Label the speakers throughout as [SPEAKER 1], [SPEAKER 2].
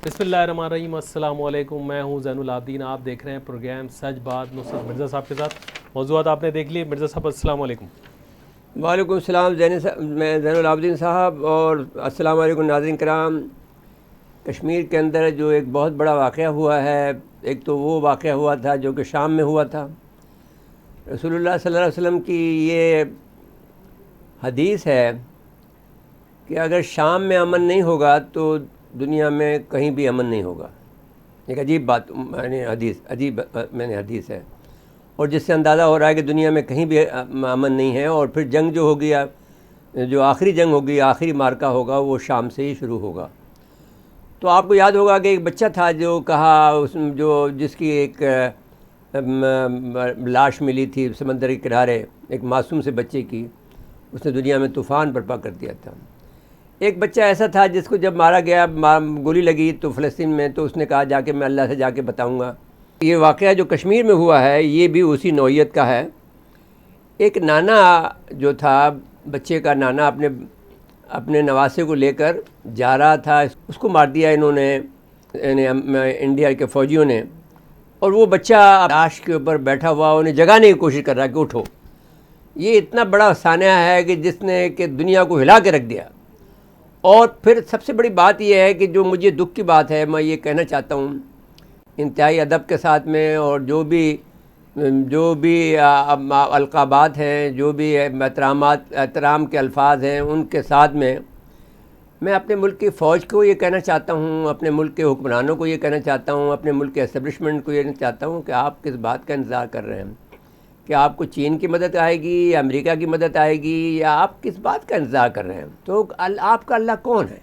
[SPEAKER 1] بسم اللہ الرحمن الرحیم۔ السلام علیکم، میں ہوں زین العابدین۔ آپ دیکھ رہے ہیں پروگرام سچ بات نصرت مرزا صاحب کے ساتھ۔ موضوعات آپ نے دیکھ لیے۔ مرزا صاحب السلام علیکم۔
[SPEAKER 2] وعلیکم السلام میں زین العابدین صاحب، اور السلام علیکم ناظرین کرام۔ کشمیر کے اندر جو ایک بہت بڑا واقعہ ہوا ہے، ایک تو وہ واقعہ ہوا تھا جو کہ شام میں ہوا تھا۔ رسول اللہ صلی اللہ علیہ وسلم کی یہ حدیث ہے کہ اگر شام میں امن نہیں ہوگا تو دنیا میں کہیں بھی امن نہیں ہوگا۔ ایک عجیب بات حدیث ہے، اور جس سے اندازہ ہو رہا ہے کہ دنیا میں کہیں بھی امن نہیں ہے، اور پھر جنگ جو ہوگی، جو آخری جنگ ہوگی، آخری مارکہ ہوگا، وہ شام سے ہی شروع ہوگا۔ تو آپ کو یاد ہوگا کہ ایک بچہ تھا جو کہا جس کی ایک لاش ملی تھی سمندر کے کنارے، ایک معصوم سے بچے کی، اس نے دنیا میں طوفان برپا کر دیا تھا۔ ایک بچہ ایسا تھا جس کو جب مارا گیا، گولی لگی تو فلسطین میں، تو اس نے کہا جا کے میں اللہ سے جا کے بتاؤں گا۔ یہ واقعہ جو کشمیر میں ہوا ہے یہ بھی اسی نوعیت کا ہے۔ ایک نانا جو تھا، بچے کا نانا، اپنے نواسے کو لے کر جا رہا تھا، اس کو مار دیا انہوں نے، انڈیا کے فوجیوں نے، اور وہ بچہ لاش کے اوپر بیٹھا ہوا انہیں جگانے کی کوشش کر رہا کہ اٹھو۔ یہ اتنا بڑا سانحہ ہے کہ جس نے کہ دنیا کو ہلا کے رکھ دیا۔ اور پھر سب سے بڑی بات یہ ہے کہ جو مجھے دکھ کی بات ہے، میں یہ کہنا چاہتا ہوں انتہائی ادب کے ساتھ میں، اور جو بھی القابات ہیں، جو بھی احترام کے الفاظ ہیں، ان کے ساتھ میں اپنے ملک کی فوج کو یہ کہنا چاہتا ہوں، اپنے ملک کے حکمرانوں کو یہ کہنا چاہتا ہوں، اپنے ملک کے اسٹیبلشمنٹ کو یہ کہنا چاہتا ہوں کہ آپ کس بات کا انتظار کر رہے ہیں؟ کہ آپ کو چین کی مدد آئے گی یا امریکہ کی مدد آئے گی، یا آپ کس بات کا انتظار کر رہے ہیں؟ تو آپ کا اللہ کون ہے؟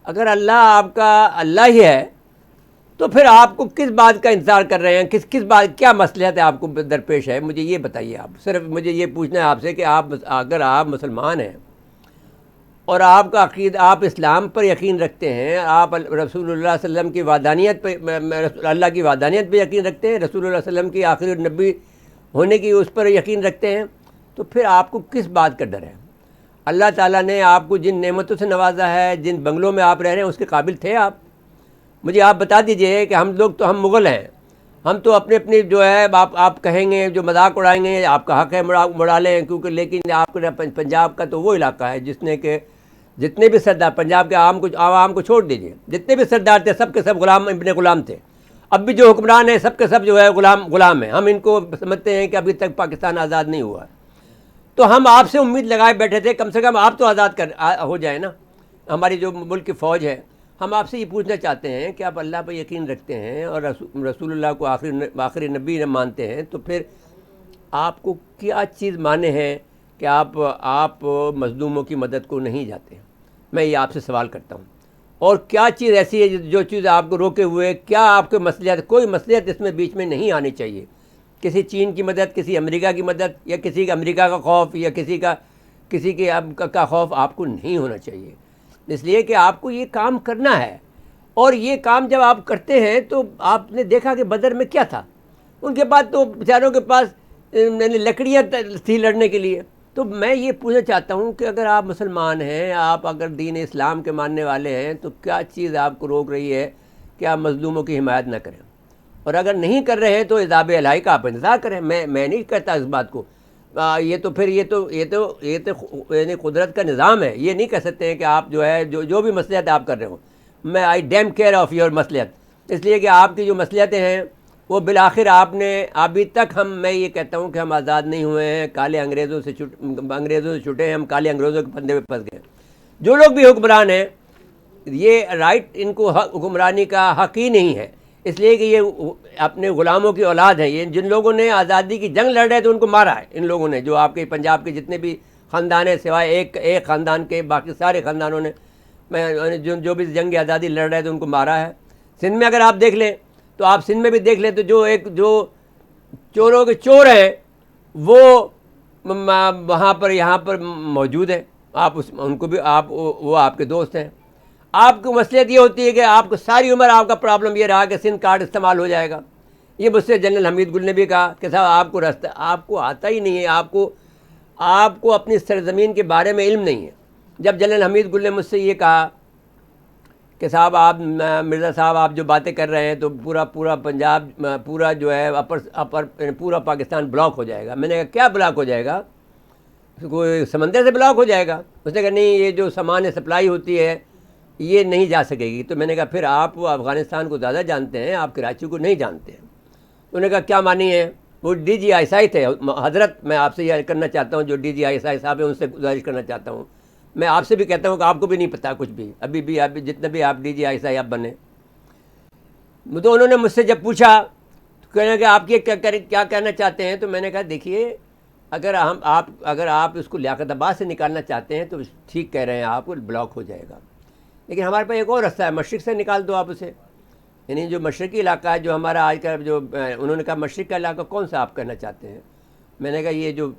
[SPEAKER 2] اگر اللہ آپ کا اللہ ہی ہے تو پھر آپ کو کس بات کا انتظار کر رہے ہیں؟ کس بات، کیا مصلحت ہے آپ کو درپیش ہے؟ مجھے یہ بتائیے۔ آپ صرف مجھے یہ پوچھنا ہے آپ سے کہ اگر آپ مسلمان ہیں اور آپ کا عقیدہ، آپ اسلام پر یقین رکھتے ہیں، آپ رسول اللہ صلی اللہ علیہ وسلم کی وحدانیت پہ، اللہ کی وحدانیت پہ یقین رکھتے ہیں، رسول اللہ صلی اللہ علیہ وسلم کی آخری نبی ہونے کی اس پر یقین رکھتے ہیں، تو پھر آپ کو کس بات کا ڈر ہے؟ اللہ تعالیٰ نے آپ کو جن نعمتوں سے نوازا ہے، جن بنگلوں میں آپ رہ رہے ہیں، اس کے قابل تھے آپ؟ مجھے آپ بتا دیجئے کہ ہم لوگ تو ہم مغل ہیں، ہم تو اپنی جو ہے آپ کہیں گے، جو مذاق اڑائیں گے، آپ کا حق ہے اڑا لیں، کیونکہ لیکن آپ کو پنجاب کا تو وہ علاقہ ہے جس نے کہ جتنے بھی سردار، پنجاب کے عوام کو چھوڑ دیجئے، جتنے بھی سردار تھے سب کے سب ابن غلام تھے۔ اب بھی جو حکمران ہیں سب کے سب جو ہے غلام ہیں۔ ہم ان کو سمجھتے ہیں کہ ابھی تک پاکستان آزاد نہیں ہوا ہے، تو ہم آپ سے امید لگائے بیٹھے تھے کم سے کم آپ تو آزاد ہو جائیں نا۔ ہماری جو ملک کی فوج ہے، ہم آپ سے یہ پوچھنا چاہتے ہیں کہ آپ اللہ پہ یقین رکھتے ہیں اور رسول اللہ کو آخری نبی مانتے ہیں، تو پھر آپ کو کیا چیز مانے ہیں کہ آپ مظلوموں کی مدد کو نہیں جاتے؟ میں یہ آپ سے سوال کرتا ہوں۔ اور کیا چیز ایسی ہے جو چیز آپ کو روکے ہوئے؟ کیا آپ کے مصلحت، کوئی مصلحت اس میں بیچ میں نہیں آنی چاہیے؟ کسی چین کی مدد، کسی امریکہ کی مدد، یا کسی کا امریکہ کا خوف، یا کسی کا خوف آپ کو نہیں ہونا چاہیے، اس لیے کہ آپ کو یہ کام کرنا ہے۔ اور یہ کام جب آپ کرتے ہیں تو آپ نے دیکھا کہ بدر میں کیا تھا، ان کے بعد تو بیچاروں کے پاس لکڑیاں تھی لڑنے کے لیے۔ تو میں یہ پوچھنا چاہتا ہوں کہ اگر آپ مسلمان ہیں، آپ اگر دین اسلام کے ماننے والے ہیں، تو کیا چیز آپ کو روک رہی ہے کہ آپ مظلوموں کی حمایت نہ کریں؟ اور اگر نہیں کر رہے ہیں تو عذاب الہی کا آپ انتظار کریں۔ میں نہیں کہتا اس بات کو، یہ تو یعنی قدرت کا نظام ہے، یہ نہیں کہہ سکتے ہیں کہ آپ جو ہے جو بھی مصلحت آپ کر رہے ہوں، میں آئی ڈیم کیئر آف یور مصلحت، اس لیے کہ آپ کی جو مصلحتیں ہیں وہ بالآخر آپ نے ابھی تک، میں یہ کہتا ہوں کہ ہم آزاد نہیں ہوئے ہیں، کالے انگریزوں سے چھٹے ہیں، ہم کالے انگریزوں کے پھندے پہ پھنس گئے۔ جو لوگ بھی حکمران ہیں، یہ رائٹ، ان کو حکمرانی کا حق ہی نہیں ہے، اس لیے کہ یہ اپنے غلاموں کی اولاد ہیں۔ یہ جن لوگوں نے آزادی کی جنگ لڑ رہے تھے ان کو مارا ہے ان لوگوں نے، جو آپ کے پنجاب کے جتنے بھی خاندان ہیں، سوائے ایک خاندان کے، باقی سارے خاندانوں نے جو بھی جنگ آزادی لڑ رہے تھے ان کو مارا ہے۔ سندھ میں اگر آپ دیکھ لیں تو آپ سندھ میں بھی دیکھ لیں تو جو چوروں کے چور ہیں وہ وہاں پر یہاں پر موجود ہیں، آپ ان کو بھی وہ آپ کے دوست ہیں۔ آپ کی مصلحت یہ ہوتی ہے کہ آپ کو ساری عمر آپ کا پرابلم یہ رہا کہ سندھ کارڈ استعمال ہو جائے گا۔ یہ مجھ سے جنرل حمید گل نے بھی کہا کہ صاحب آپ کو آتا ہی نہیں ہے، آپ کو اپنی سرزمین کے بارے میں علم نہیں ہے۔ جب جنرل حمید گل نے مجھ سے یہ کہا کہ صاحب آپ مرزا صاحب آپ جو باتیں کر رہے ہیں تو پورا پنجاب پورا جو ہے اپر پورا پاکستان بلاک ہو جائے گا. میں نے کہا کیا بلاک ہو جائے گا؟ کوئی سمندر سے بلاک ہو جائے گا؟ اس نے کہا نہیں یہ جو سامان سپلائی ہوتی ہے یہ نہیں جا سکے گی. تو میں نے کہا پھر آپ افغانستان کو زیادہ جانتے ہیں, آپ کراچی کو نہیں جانتے ہیں. انہوں نے کہا کیا مانی ہے؟ وہ D G I S I تھے. حضرت میں آپ سے یہ کرنا چاہتا ہوں, جو D G I S I صاحب ہیں ان سے گزارش کرنا چاہتا ہوں, میں آپ سے بھی کہتا ہوں کہ آپ کو بھی نہیں پتا کچھ بھی, ابھی بھی آپ جتنے بھی آپ D G I S I آپ بنے. تو انہوں نے مجھ سے جب پوچھا تو کہنا کہ آپ کیا کہنا چاہتے ہیں, تو میں نے کہا دیکھیے اگر آپ اس کو لیاقت آباد سے نکالنا چاہتے ہیں تو ٹھیک کہہ رہے ہیں, آپ بلاک ہو جائے گا, لیکن ہمارے پاس ایک اور رستہ ہے, مشرق سے نکال دو آپ اسے. یعنی جو مشرقی علاقہ ہے جو ہمارا آج کا جو انہوں نے کہا مشرق کا علاقہ کون سا آپ کہنا چاہتے ہیں؟ میں نے کہا یہ جو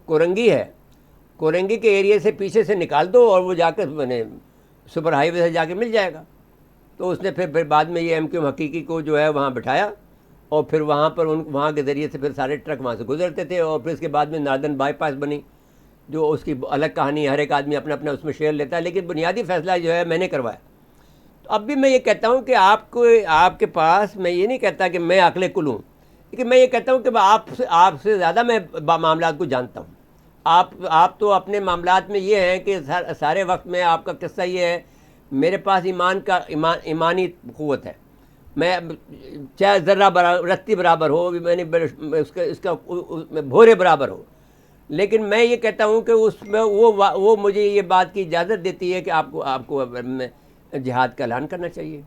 [SPEAKER 2] کورنگی ہے, کورنگی کے ایریے سے پیچھے سے نکال دو اور وہ جا کے سپر ہائی وے سے جا کے مل جائے گا. تو اس نے پھر بعد میں یہ ایم کیو حقیقی کو جو ہے وہاں بٹھایا اور پھر وہاں پر وہاں کے ذریعے سے پھر سارے ٹرک وہاں سے گزرتے تھے, اور پھر اس کے بعد میں ناردرن بائی پاس بنی جو اس کی الگ کہانی, ہر ایک آدمی اپنا اپنا اس میں شیئر لیتا ہے, لیکن بنیادی فیصلہ جو ہے میں نے کروایا. تو اب بھی میں یہ کہتا ہوں کہ آپ کے پاس, میں یہ نہیں کہتا کہ میں عقل کل ہوں, لیکن میں یہ کہتا ہوں کہ آپ سے زیادہ میں معاملات کو جانتا ہوں. آپ تو اپنے معاملات میں یہ ہیں کہ سارے وقت میں آپ کا قصہ یہ ہے, میرے پاس ایمانی قوت ہے, میں چاہے ذرہ برابر رتی برابر ہو, میں نے اس کا بھورے برابر ہو, لیکن میں یہ کہتا ہوں کہ اس میں وہ مجھے یہ بات کی اجازت دیتی ہے کہ آپ کو جہاد کا اعلان کرنا چاہیے.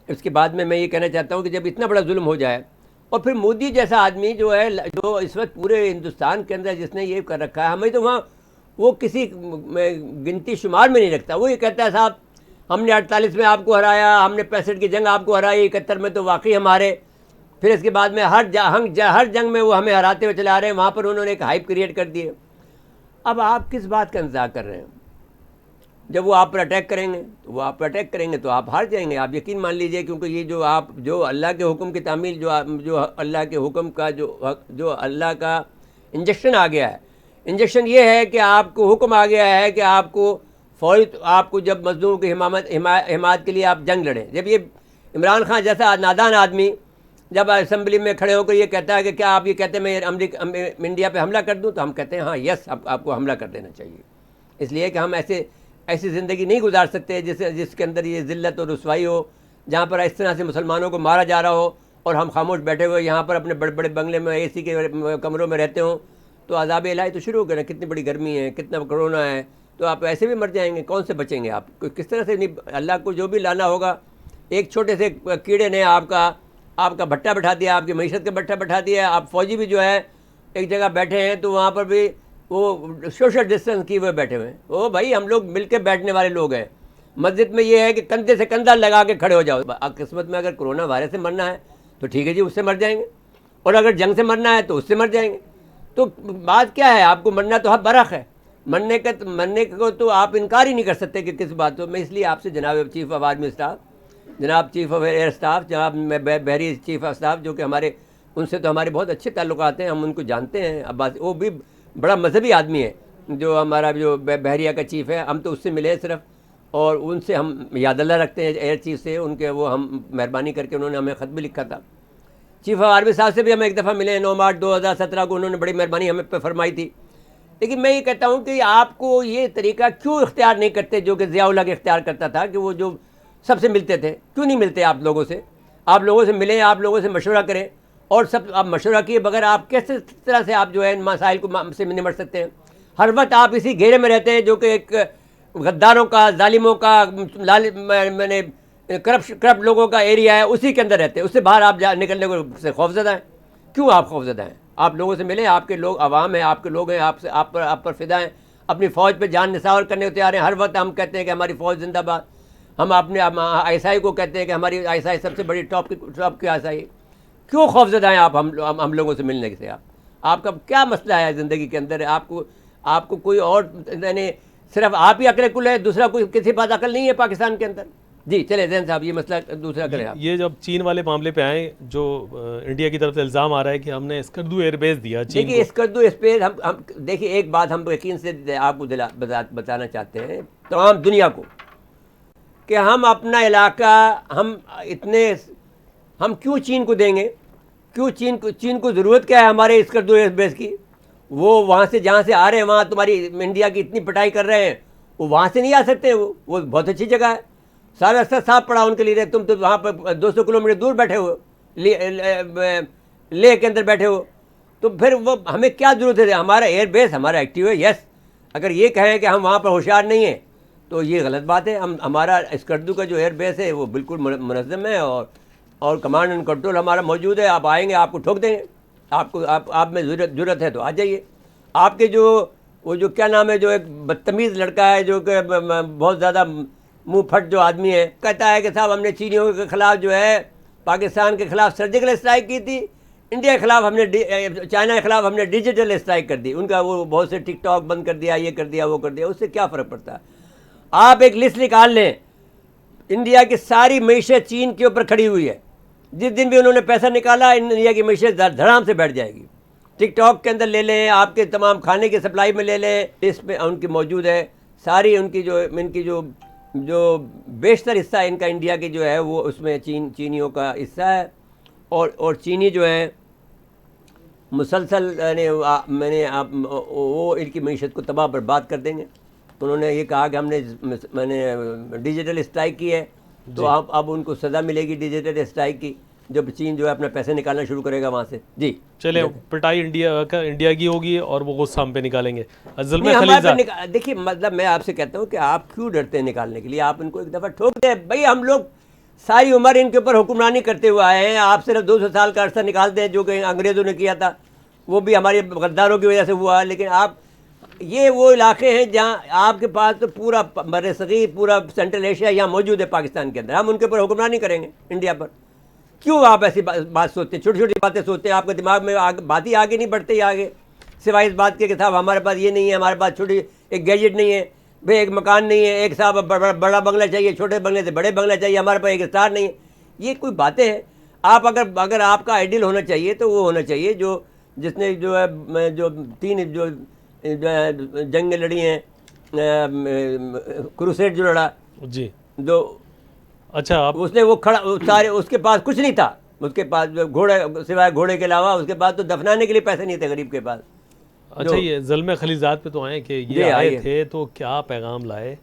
[SPEAKER 2] اس کے بعد میں یہ کہنا چاہتا ہوں کہ جب اتنا بڑا ظلم ہو جائے, اور پھر مودی جیسا آدمی جو ہے جو اس وقت پورے ہندوستان کے اندر جس نے یہ کر رکھا ہے, ہمیں تو وہاں وہ کسی گنتی شمار میں نہیں رکھتا. وہ یہ کہتا ہے صاحب ہم نے 48 میں آپ کو ہرایا, ہم نے 65 کی جنگ آپ کو ہرائی, 71 میں تو واقعی ہمارے, پھر اس کے بعد میں ہر جنگ میں وہ ہمیں ہراتے ہوئے چلا رہے ہیں. وہاں پر انہوں نے ایک ہائپ کریٹ کر دی ہے. اب آپ کس بات کا انتظار کر رہے ہیں؟ جب وہ آپ پر اٹیک کریں گے تو آپ ہار جائیں گے, آپ یقین مان لیجئے, کیونکہ یہ جو اللہ کے حکم کی تعمیل, جو اللہ کے حکم کا جو اللہ کا انجیکشن آ گیا ہے, انجیکشن یہ ہے کہ آپ کو حکم آ گیا ہے کہ آپ کو جب مظلوم کی حمایت کے لیے آپ جنگ لڑیں. جب یہ عمران خان جیسا نادان آدمی جب اسمبلی میں کھڑے ہو کر یہ کہتا ہے کہ کیا آپ یہ کہتے ہیں میں انڈیا پہ حملہ کر دوں, تو ہم کہتے ہیں ہاں یس, آپ کو حملہ کر دینا چاہیے, اس لیے کہ ہم ایسی زندگی نہیں گزار سکتے جس کے اندر یہ ذلت اور رسوائی ہو, جہاں پر اس طرح سے مسلمانوں کو مارا جا رہا ہو اور ہم خاموش بیٹھے ہوئے یہاں پر اپنے بڑے بڑے بنگلے میں اے سی کے کمروں میں رہتے ہوں. تو عذاب الہی تو شروع ہو گیا نا, کتنی بڑی گرمی ہے, کتنا کرونا ہے, تو آپ ایسے بھی مر جائیں گے, کون سے بچیں گے آپ؟ کس طرح سے نہیں, اللہ کو جو بھی لانا ہوگا, ایک چھوٹے سے کیڑے نے آپ کا بھٹا بٹھا دیا, آپ کی معیشت کا بھٹا بٹھا دیا. آپ فوجی بھی جو ہے ایک جگہ بیٹھے ہیں تو وہاں پر بھی وہ سوشل ڈسٹینس کیے ہوئے بیٹھے ہوئے ہیں. وہ بھائی ہم لوگ مل کے بیٹھنے والے لوگ ہیں. مسجد میں یہ ہے کہ کندھے سے کندھا لگا کے کھڑے ہو جاؤ. قسمت میں اگر کرونا وائرس سے مرنا ہے تو ٹھیک ہے جی, اس سے مر جائیں گے, اور اگر جنگ سے مرنا ہے تو اس سے مر جائیں گے. تو بات کیا ہے, آپ کو مرنا تو برحق ہے, مرنے کو تو آپ انکار ہی نہیں کر سکتے کہ کس بات کو. میں اس لیے آپ سے جناب چیف آف آرمی اسٹاف, جناب چیف آف ایئر اسٹاف, جناب بحری چیف آف اسٹاف, جو کہ ان سے تو ہمارے بہت اچھے تعلقات ہیں, ہم ان کو جانتے ہیں. عباس وہ بھی بڑا مذہبی آدمی ہے, جو ہمارا جو بحریہ کا چیف ہے, ہم تو اس سے ملے ہیں صرف, اور ان سے ہم یاد اللہ رکھتے ہیں ایئر چیف سے. ان کے وہ ہم مہربانی کر کے انہوں نے ہمیں خط بھی لکھا تھا. چیف آف آرمی صاحب سے بھی ہم ایک دفعہ ملے ہیں 9 مارچ 2017 کو, انہوں نے بڑی مہربانی ہمیں پہ فرمائی تھی. لیکن میں یہ کہتا ہوں کہ آپ کو یہ طریقہ کیوں اختیار نہیں کرتے جو کہ ضیاء اللہ اختیار کرتا تھا, کہ وہ جو سب سے ملتے تھے, کیوں نہیں ملتے آپ لوگوں سے؟ آپ لوگوں سے ملیں, آپ لوگوں سے مشورہ کریں, اور سب آپ مشورہ کیے بغیر آپ کس طرح سے آپ جو ہے ان مسائل کو سے نمٹ سکتے ہیں؟ ہر وقت آپ اسی گھیرے میں رہتے ہیں جو کہ ایک غداروں کا, ظالموں کا, کرپٹ لوگوں کا ایریا ہے, اسی کے اندر رہتے ہیں. اس سے باہر آپ نکلنے کو سے خوفزدہ ہیں. کیوں آپ خوفزدہ ہیں؟ آپ لوگوں سے ملیں, آپ کے لوگ عوام ہیں, آپ کے لوگ ہیں, آپ پر فدا ہیں, اپنی فوج پہ جان نثار کرنے کو تیار ہیں. ہر وقت ہم کہتے ہیں کہ ہماری فوج زندہ باد. ہم اپنے آئی ایس آئی کو کہتے ہیں کہ ہماری آئی ایس آئی سب سے بڑی ٹاپ کی آئی ایس آئی. کیوں خوفزدہ ہیں آپ ہم لوگوں سے ملنے سے؟ آپ کا کیا مسئلہ ہے زندگی کے اندر؟ آپ کو کوئی اور, یعنی صرف آپ ہی عقل کل ہے, دوسرا کوئی کسی بات عقل نہیں ہے پاکستان کے اندر. جی چلے زین صاحب, یہ مسئلہ دوسرا کریں آپ.
[SPEAKER 1] یہ جب چین والے معاملے پہ آئیں, جو انڈیا کی طرف سے الزام آ رہا ہے کہ ہم نے اسکردو ایئر بیس دیا چین کو.
[SPEAKER 2] دیکھیے اسکردو اسپیس, ہم دیکھیے ایک بات ہم یقین سے آپ کو بتانا چاہتے ہیں تمام دنیا کو, کہ ہم اپنا علاقہ ہم کیوں چین کو دیں گے؟ کیوں چین کو ضرورت کیا ہے ہمارے اسکردو ایئر بیس کی؟ وہ وہاں سے جہاں سے آ رہے ہیں وہاں تمہاری انڈیا کی اتنی پٹائی کر رہے ہیں، وہ وہاں سے نہیں آ سکتے، وہ بہت اچھی جگہ ہے، سارا راستہ صاف پڑا ان کے لیے، تم تو وہاں پر 200 کلومیٹر دور بیٹھے ہو، لے کے اندر بیٹھے ہو، تو پھر وہ ہمیں کیا ضرورت ہے؟ ہمارا ایئر بیس ہمارا ایکٹیو ہے، یس. اگر یہ کہیں کہ ہم وہاں پر ہوشیار نہیں ہیں تو یہ غلط بات ہے. ہمارا اسکردو کا جو ایئر بیس ہے وہ بالکل منظم ہے، اور کمانڈ اینڈ کنٹرول ہمارا موجود ہے. آپ آئیں گے آپ کو ٹھوک دیں گے، آپ میں ضرورت ہے تو آ جائیے. آپ کے وہ جو کیا نام ہے، جو ایک بدتمیز لڑکا ہے جو کہ بہت زیادہ منہ پھٹ جو آدمی ہے، کہتا ہے کہ صاحب ہم نے چینیوں کے خلاف جو ہے پاکستان کے خلاف سرجیکل اسٹرائک کی تھی، انڈیا کے خلاف ہم نے چائنا کے خلاف ہم نے ڈیجیٹل اسٹرائک کر دی. ان کا وہ بہت سے ٹک ٹاک بند کر دیا، یہ کر دیا وہ کر دیا، اس سے کیا فرق پڑتا ہے؟ آپ ایک لسٹ نکال لیں، انڈیا کی ساری معیشت چین کے اوپر کھڑی ہوئی ہے. جس دن بھی انہوں نے پیسہ نکالا انڈیا کی معیشت دھڑام سے بیٹھ جائے گی. ٹک ٹاک کے اندر لے لیں، آپ کے تمام کھانے کی سپلائی میں لے لیں، اس میں ان کی موجود ہے ساری ان کی جو بیشتر حصہ ان کا انڈیا کی جو ہے وہ اس میں چینیوں کا حصہ ہے. اور چینی جو ہے مسلسل وہ ان کی معیشت کو تباہ برباد کر دیں گے. انہوں نے یہ کہا کہ میں نے ڈیجیٹل اسٹرائک کی ہے، تو اب ان کو سزا ملے گی ڈیجیٹل اسٹرائک کی، جب چین جو ہے اپنا پیسے نکالنا شروع کرے گا وہاں سے. جی
[SPEAKER 1] چلے پٹائی انڈیا کی ہوگی اور وہ غصہ ہم پہ نکالیں گے.
[SPEAKER 2] دیکھیے مطلب میں آپ سے کہتا ہوں کہ آپ کیوں ڈرتے ہیں نکالنے کے لیے؟ آپ ان کو ایک دفعہ ٹھوک دیں. بھائی ہم لوگ ساری عمر ان کے اوپر حکمرانی کرتے ہوئے آئے ہیں. آپ صرف 200 سال کا عرصہ نکالتے ہیں جو کہ انگریزوں نے کیا تھا، وہ بھی ہمارے غداروں کی وجہ سے ہوا. لیکن آپ یہ وہ علاقے ہیں جہاں آپ کے پاس تو پورا بر صغیر، پورا سینٹرل ایشیا یہاں موجود ہے پاکستان کے اندر. ہم ان کے اوپر حکمرانی کریں گے انڈیا پر؟ کیوں آپ ایسی بات سوچتے ہیں؟ چھوٹی چھوٹی باتیں سوچتے ہیں، آپ کے دماغ میں بات ہی آگے نہیں بڑھتے آگے، سوائے اس بات کے کہ صاحب ہمارے پاس یہ نہیں ہے، ہمارے پاس چھوٹی ایک گیجٹ نہیں ہے، بھائی ایک مکان نہیں ہے، ایک صاحب بڑا بنگلہ چاہیے، چھوٹے بنگلے سے بڑے بنگلہ چاہیے، ہمارے پاس ایک اسٹار نہیں ہے. یہ کوئی باتیں ہیں؟ آپ اگر آپ کا آئیڈیل ہونا چاہیے تو وہ ہونا چاہیے جس نے جو ہے جو 3 جنگیں لڑی ہیں، کروسیڈ جو لڑا،
[SPEAKER 1] جی
[SPEAKER 2] جو
[SPEAKER 1] اچھا
[SPEAKER 2] اس نے وہ کھڑا سارے، اس کے پاس کچھ نہیں تھا، اس کے پاس گھوڑے سوائے گھوڑے کے علاوہ اس کے پاس تو دفنانے کے لیے پیسے نہیں تھے غریب کے پاس.
[SPEAKER 1] اچھا یہ ظلم خلیزات پہ تو آئے کہ یہ آئے تھے تو کیا پیغام لائے؟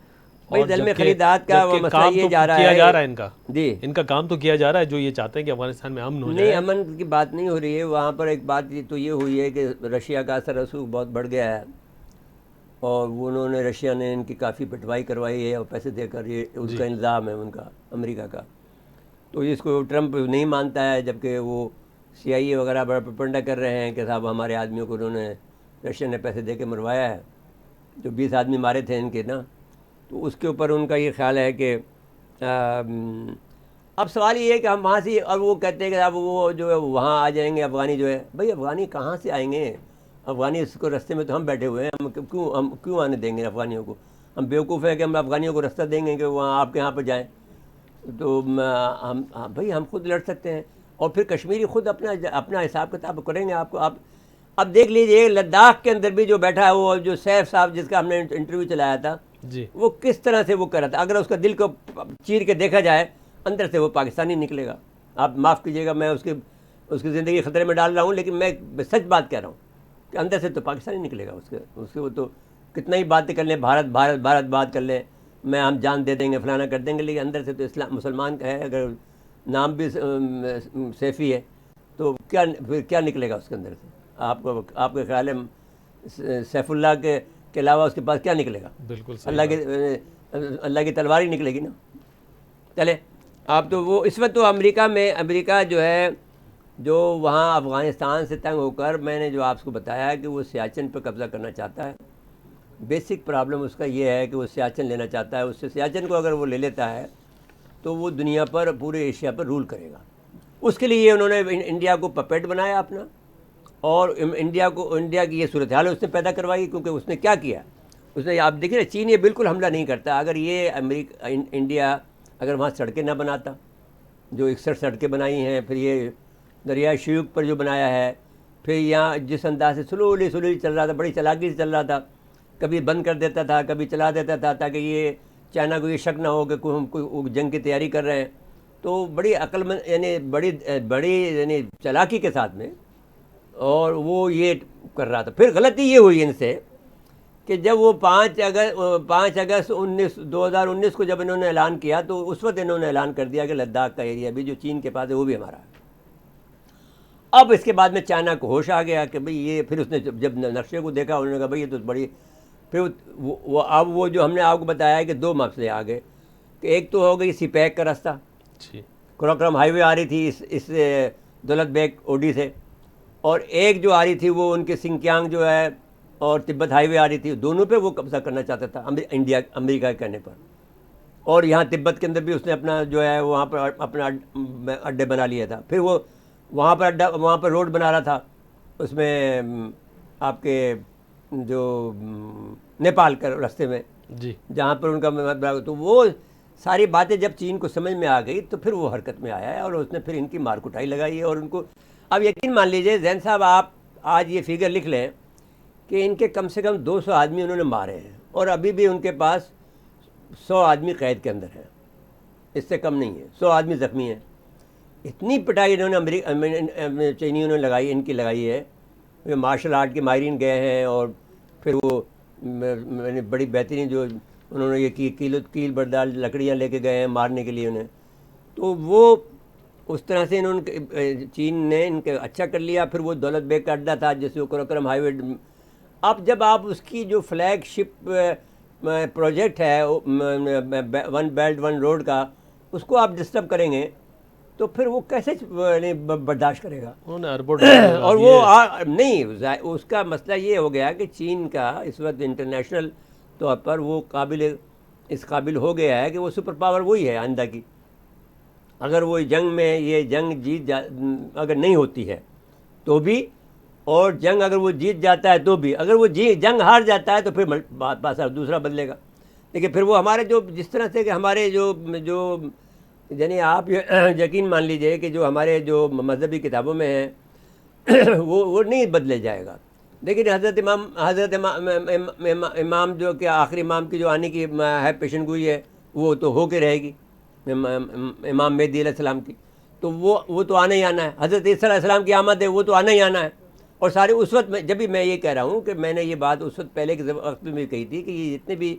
[SPEAKER 2] بھائی ظلم خلیزات کا وہ مسئلہ یہ
[SPEAKER 1] کیا جا رہا ہے ان کا،
[SPEAKER 2] جی
[SPEAKER 1] ان کا کام تو کیا جا رہا ہے جو یہ چاہتے ہیں کہ افغانستان میں امن ہو جائے.
[SPEAKER 2] نہیں، امن کی بات نہیں ہو رہی ہے وہاں پر. ایک بات تو یہ ہوئی ہے کہ رشیا کا اثر رسوخ بہت بڑھ گیا ہے، اور انہوں نے رشیا نے ان کی کافی پٹوائی کروائی ہے اور پیسے دے کر، یہ اس کا الزام ہے ان کا، امریکہ کا. تو اس کو ٹرمپ نہیں مانتا ہے، جبکہ وہ CIA وغیرہ بڑا پروپیگنڈا کر رہے ہیں کہ صاحب ہمارے آدمیوں کو انہوں نے رشیا نے پیسے دے کے مروایا ہے. جو 20 آدمی مارے تھے ان کے نا، تو اس کے اوپر ان کا یہ خیال ہے کہ اب سوال یہ ہے کہ ہم وہاں سے، اور وہ کہتے ہیں کہ اب وہ جو ہے وہاں آ جائیں گے افغانی جو ہے. بھائی افغانی کہاں سے آئیں گے؟ افغانی اس کو رستے میں تو ہم بیٹھے ہوئے ہیں، ہم کیوں آنے دیں گے افغانیوں کو؟ ہم بیوقوف ہیں کہ ہم افغانیوں کو رستہ دیں گے کہ وہاں آپ کے یہاں پہ جائیں؟ تو بھائی ہم خود لڑ سکتے ہیں، اور پھر کشمیری خود اپنا حساب کتاب کریں گے. آپ کو اب دیکھ لیجئے لداخ کے اندر بھی جو بیٹھا ہے وہ جو سیف صاحب جس کا ہم نے انٹرویو چلایا تھا،
[SPEAKER 1] جی
[SPEAKER 2] وہ کس طرح سے وہ کر رہا تھا. اگر اس کا دل کو چیر کے دیکھا جائے اندر سے وہ پاکستانی نکلے گا. آپ معاف کیجیے گا، میں اس کی زندگی خطرے میں ڈال رہا ہوں، لیکن میں سچ بات کہہ رہا ہوں کہ اندر سے تو پاکستانی نکلے گا. اس کے وہ تو کتنا ہی باتیں کر لیں، بھارت بات کر لیں، ہم جان دے دیں گے، فلانا کر دیں گے، لیکن اندر سے تو اسلام مسلمان کا ہے. اگر نام بھی سیفی ہے تو کیا نکلے گا اس کے اندر سے؟ آپ کا خیال ہے سیف اللہ کے علاوہ اس کے پاس کیا نکلے گا؟
[SPEAKER 1] بالکل
[SPEAKER 2] اللہ کی تلوار ہی نکلے گی نا. چلے آپ تو وہ اس وقت تو امریکہ جو ہے جو وہاں افغانستان سے تنگ ہو کر، میں نے جو آپ کو بتایا ہے کہ وہ سیاچن پہ قبضہ کرنا چاہتا ہے. بیسک پرابلم اس کا یہ ہے کہ وہ سیاچن لینا چاہتا ہے. اس سے سیاچن کو اگر وہ لے لیتا ہے تو وہ دنیا پر، پورے ایشیا پر رول کرے گا. اس کے لیے انہوں نے انڈیا کو پپیٹ بنایا اپنا، اور انڈیا کی یہ صورتحال اس نے پیدا کروائی. کیونکہ اس نے کیا کیا، اس نے، آپ دیکھیں نا، چین یہ بالکل حملہ نہیں کرتا. اگر یہ انڈیا اگر وہاں سڑکیں نہ بناتا، جو 61 سڑکیں بنائی ہیں، پھر یہ دریائے شیوک پر جو بنایا ہے، پھر یہاں جس انداز سے سلولی چل رہا تھا، بڑی چالاکی سے چل رہا تھا، کبھی بند کر دیتا تھا، کبھی چلا دیتا تھا، تاکہ یہ چائنا کو یہ شک نہ ہو کہ ہم کوئی جنگ کی تیاری کر رہے ہیں. تو بڑی عقل مند یعنی بڑی یعنی چالاکی کے ساتھ میں اور وہ یہ کر رہا تھا. پھر غلطی یہ ہوئی ان سے کہ جب وہ 5 اگست 2019 کو جب انہوں نے اعلان کیا تو اس وقت انہوں نے اعلان کر دیا کہ لداخ کا ایریا بھی جو چین کے پاس ہے وہ بھی ہمارا ہے. اب اس کے بعد میں چائنا کو ہوش آ گیا کہ بھئی یہ, پھر اس نے جب نقشے کو دیکھا انہوں نے کہا بھئی یہ تو بڑی, پھر اب وہ جو ہم نے آپ کو بتایا ہے کہ 2 مسئلے آ گئے کہ ایک تو ہو گئی سی پیک کا راستہ, کراکرم ہائی وے آ رہی تھی اس دولت بیگ اوڈی سے, اور ایک جو آ رہی تھی وہ ان کے سنکیانگ جو ہے اور تبت ہائی وے آ رہی تھی. دونوں پہ وہ قبضہ کرنا چاہتا تھا امریکہ کے کہنے پر. اور یہاں تبت کے اندر بھی اس نے اپنا جو ہے وہاں پر اپنا اڈے بنا لیا تھا. پھر وہ وہاں پر روڈ بنا رہا تھا اس میں آپ کے جو نیپال کے راستے میں
[SPEAKER 1] جی,
[SPEAKER 2] جہاں پر ان کا, تو وہ ساری باتیں جب چین کو سمجھ میں آ گئی تو پھر وہ حرکت میں آیا ہے اور اس نے پھر ان کی مار کٹائی لگائی ہے. اور ان کو اب یقین مان لیجئے زین صاحب, آپ آج یہ فگر لکھ لیں کہ ان کے کم سے کم 200 آدمی انہوں نے مارے ہیں اور ابھی بھی ان کے پاس 100 آدمی قید کے اندر ہیں, اس سے کم نہیں ہے, 100 آدمی زخمی ہیں. اتنی پٹائی انہوں نے چینیوں نے لگائی, ان کی لگائی ہے. مارشل آرٹ کے ماہرین گئے ہیں اور پھر وہ بڑی بہترین جو انہوں نے یہ کیل بردار لکڑیاں لے کے گئے ہیں مارنے کے لیے انہیں. تو وہ اس طرح سے انہوں نے چین نے ان کے اچھا کر لیا. پھر وہ دولت بیگ کا اڈا تھا جیسے وہ کراکرم ہائی وے. اب جب آپ اس کی جو فلیگ شپ پروجیکٹ ہے 1 بیلٹ 1 روڈ کا, اس کو آپ ڈسٹرب کریں گے تو پھر وہ کیسے برداشت کرے گا؟ اور وہ نہیں, اس کا مسئلہ یہ ہو گیا کہ چین کا اس وقت انٹرنیشنل طور پر وہ اس قابل ہو گیا ہے کہ وہ سپر پاور وہی ہے آئندہ کی. اگر وہ جنگ میں یہ جنگ اگر نہیں ہوتی ہے تو بھی, اور جنگ اگر وہ جیت جاتا ہے تو بھی, اگر وہ جنگ ہار جاتا ہے تو پھر بات دوسرا بدلے گا. لیکن پھر وہ ہمارے جو جس طرح سے کہ ہمارے جو یعنی آپ یقین مان لیجئے کہ جو ہمارے جو مذہبی کتابوں میں ہیں وہ نہیں بدلے جائے گا. لیکن حضرت امام جو کہ آخری امام کی جو آنے کی ہے پیشن گوئی ہے وہ تو ہو کے رہے گی, امام مہدی علیہ السلام کی. تو وہ تو آنا ہی آنا ہے. حضرت عیسیٰ علیہ السلام کی آمد ہے وہ تو آنا ہی آنا ہے. اور سارے اس وقت میں جب بھی میں یہ کہہ رہا ہوں کہ میں نے یہ بات اس وقت پہلے کے وقت میں بھی کہی تھی کہ یہ جتنے بھی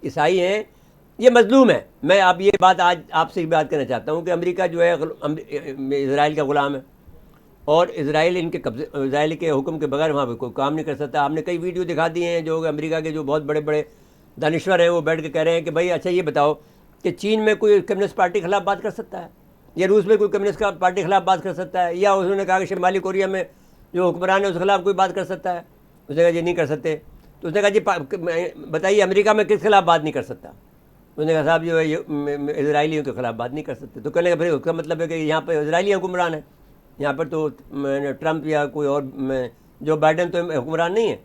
[SPEAKER 2] عیسائی ہیں یہ مظلوم ہے. میں اب یہ بات آج آپ سے بات کرنا چاہتا ہوں کہ امریکہ جو ہے اسرائیل کا غلام ہے اور اسرائیل ان کے قبضے, اسرائیل کے حکم کے بغیر وہاں پہ کوئی کام نہیں کر سکتا. آپ نے کئی ویڈیو دکھا دی ہیں جو امریکہ کے جو بہت بڑے بڑے دانشور ہیں وہ بیٹھ کے کہہ رہے ہیں کہ بھائی اچھا یہ بتاؤ کہ چین میں کوئی کمیونسٹ پارٹی کے خلاف بات کر سکتا ہے, یا روس میں کوئی کمیونسٹ پارٹی کے خلاف بات کر سکتا ہے, یا انہوں نے کہا کہ شمالی کوریا میں جو حکمران ہے اس کے خلاف کوئی بات کر سکتا ہے؟ اس نے کہا یہ نہیں کر سکتے. تو اس نے کہا جی بتائیے امریکہ میں کس خلاف بات نہیں کر سکتا؟ اس نے کہا صاحب جو ہے اسرائیلیوں کے خلاف بات نہیں کر سکتے. تو کہنے کا پھر اس کا مطلب ہے کہ یہاں پہ اسرائیلی حکمران ہے, یہاں پر تو ٹرمپ یا کوئی اور جو بائیڈن تو حکمران نہیں ہے.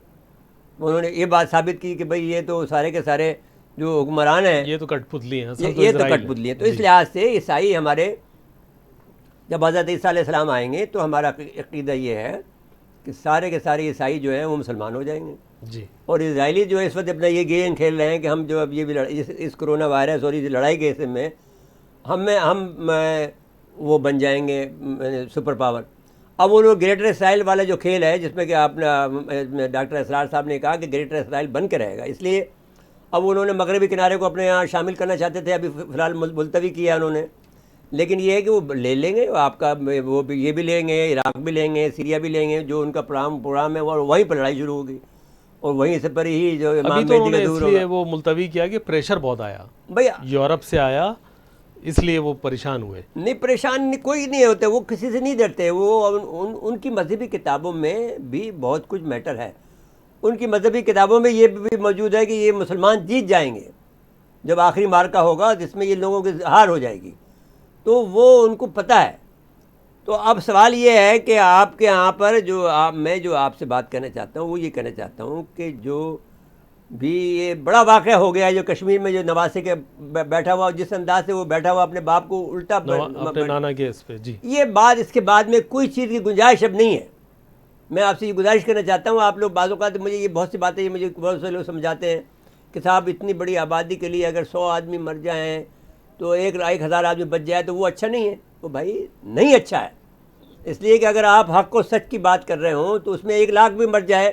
[SPEAKER 2] انہوں نے یہ بات ثابت کی کہ بھئی یہ تو سارے کے سارے جو حکمران ہیں
[SPEAKER 1] یہ تو کٹ پتلی ہیں,
[SPEAKER 2] یہ تو کٹ پتلی ہیں. تو اس لحاظ سے عیسائی ہمارے جب حضرت عیسیٰ علیہ السلام آئیں گے تو ہمارا عقیدہ یہ ہے کہ سارے کے سارے عیسائی جو ہیں وہ مسلمان ہو جائیں گے
[SPEAKER 1] جی.
[SPEAKER 2] اور اسرائیلی جو ہے اس وقت اپنا یہ گیم کھیل رہے ہیں کہ ہم جو اب یہ بھی اس کرونا وائرس اور اس لڑائی کے حصے میں ہم وہ بن جائیں گے سپر پاور. اب وہ لوگ گریٹر اسرائیل والا جو کھیل ہے جس میں کہ آپ نے ڈاکٹر اسرار صاحب نے کہا کہ گریٹر اسرائیل بن کے رہے گا, اس لیے اب انہوں نے مغربی کنارے کو اپنے یہاں شامل کرنا چاہتے تھے, ابھی فی الحال ملتوی کیا انہوں نے. لیکن یہ ہے کہ وہ لے لیں گے آپ کا وہ بھی, یہ بھی لیں گے, عراق بھی لیں گے, سیریا بھی لیں گے, جو ان کا پروگرام ہے اور وہیں پر لڑائی شروع ہوگی اور وہیں سے پر ہی جو امام مہدی کا ظہور ہوگا.
[SPEAKER 1] وہ ملتوی کیا کہ پریشر بہت آیا
[SPEAKER 2] بھائی,
[SPEAKER 1] یورپ سے آیا, اس لیے وہ پریشان ہوئے. نہیں,
[SPEAKER 2] پریشان کوئی نہیں ہوتے, وہ کسی سے نہیں ڈرتے. وہ ان کی مذہبی کتابوں میں بھی بہت کچھ میٹر ہے. ان کی مذہبی کتابوں میں یہ بھی موجود ہے کہ یہ مسلمان جیت جائیں گے جب آخری مارکا ہوگا جس میں یہ لوگوں کی ہار ہو جائے گی, تو وہ ان کو پتہ ہے. تو اب سوال یہ ہے کہ آپ کے یہاں پر میں جو آپ سے بات کرنا چاہتا ہوں وہ یہ کہنا چاہتا ہوں کہ جو بھی یہ بڑا واقعہ ہو گیا ہے جو کشمیر میں جو نواسے کے بیٹھا ہوا, جس انداز سے وہ بیٹھا ہوا اپنے باپ کو الٹا
[SPEAKER 1] اپنے نانا کے اس پہ, جی,
[SPEAKER 2] یہ بات اس کے بعد میں کوئی چیز کی گنجائش اب نہیں ہے. میں آپ سے یہ گزارش کرنا چاہتا ہوں, آپ لوگ بعض اوقات مجھے یہ بہت سی باتیں مجھے بہت سے لوگ سمجھاتے ہیں کہ صاحب اتنی بڑی آبادی کے لیے اگر 100 آدمی مر جائیں تو 1,000 آدمی بچ جائے تو وہ اچھا نہیں ہے. وہ بھائی نہیں اچھا ہے. اس لیے کہ اگر آپ حق و سچ کی بات کر رہے ہوں تو اس میں 1,00,000 بھی مر جائے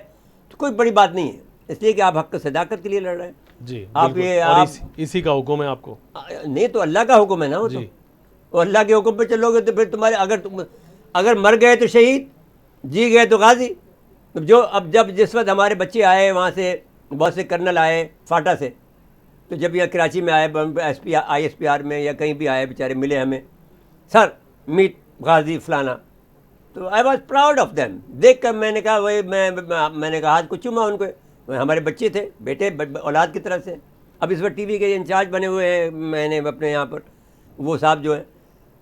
[SPEAKER 2] تو کوئی بڑی بات نہیں ہے. اس لیے کہ آپ حق و صداقت کے لیے لڑ رہے ہیں.
[SPEAKER 1] جی
[SPEAKER 2] آپ
[SPEAKER 1] بالکل.
[SPEAKER 2] یہ
[SPEAKER 1] اور
[SPEAKER 2] آپ
[SPEAKER 1] اسی کا حکم ہے آپ کو.
[SPEAKER 2] نہیں تو اللہ کا حکم ہے نا. وہ تو
[SPEAKER 1] جی
[SPEAKER 2] وہ اللہ کے حکم پہ چلو گے تو پھر تمہارے اگر مر گئے تو شہید, جی گئے تو غازی. اب جس وقت ہمارے بچے آئے وہاں سے, بہت سے کرنل آئے فاٹا سے, تو جب یہ کراچی میں آئے ISPR میں یا کہیں بھی آئے بیچارے ملے ہمیں, سر میٹ غازی فلانا, تو I was proud of them. دیکھ کر میں نے کہا وہی میں نے کہا ہاتھ کو چوما ان کو. ہمارے بچے تھے, بیٹے اولاد کی طرح سے. اب اس وقت ٹی وی کے انچارج بنے ہوئے ہیں میں نے اپنے یہاں پر, وہ صاحب جو ہیں.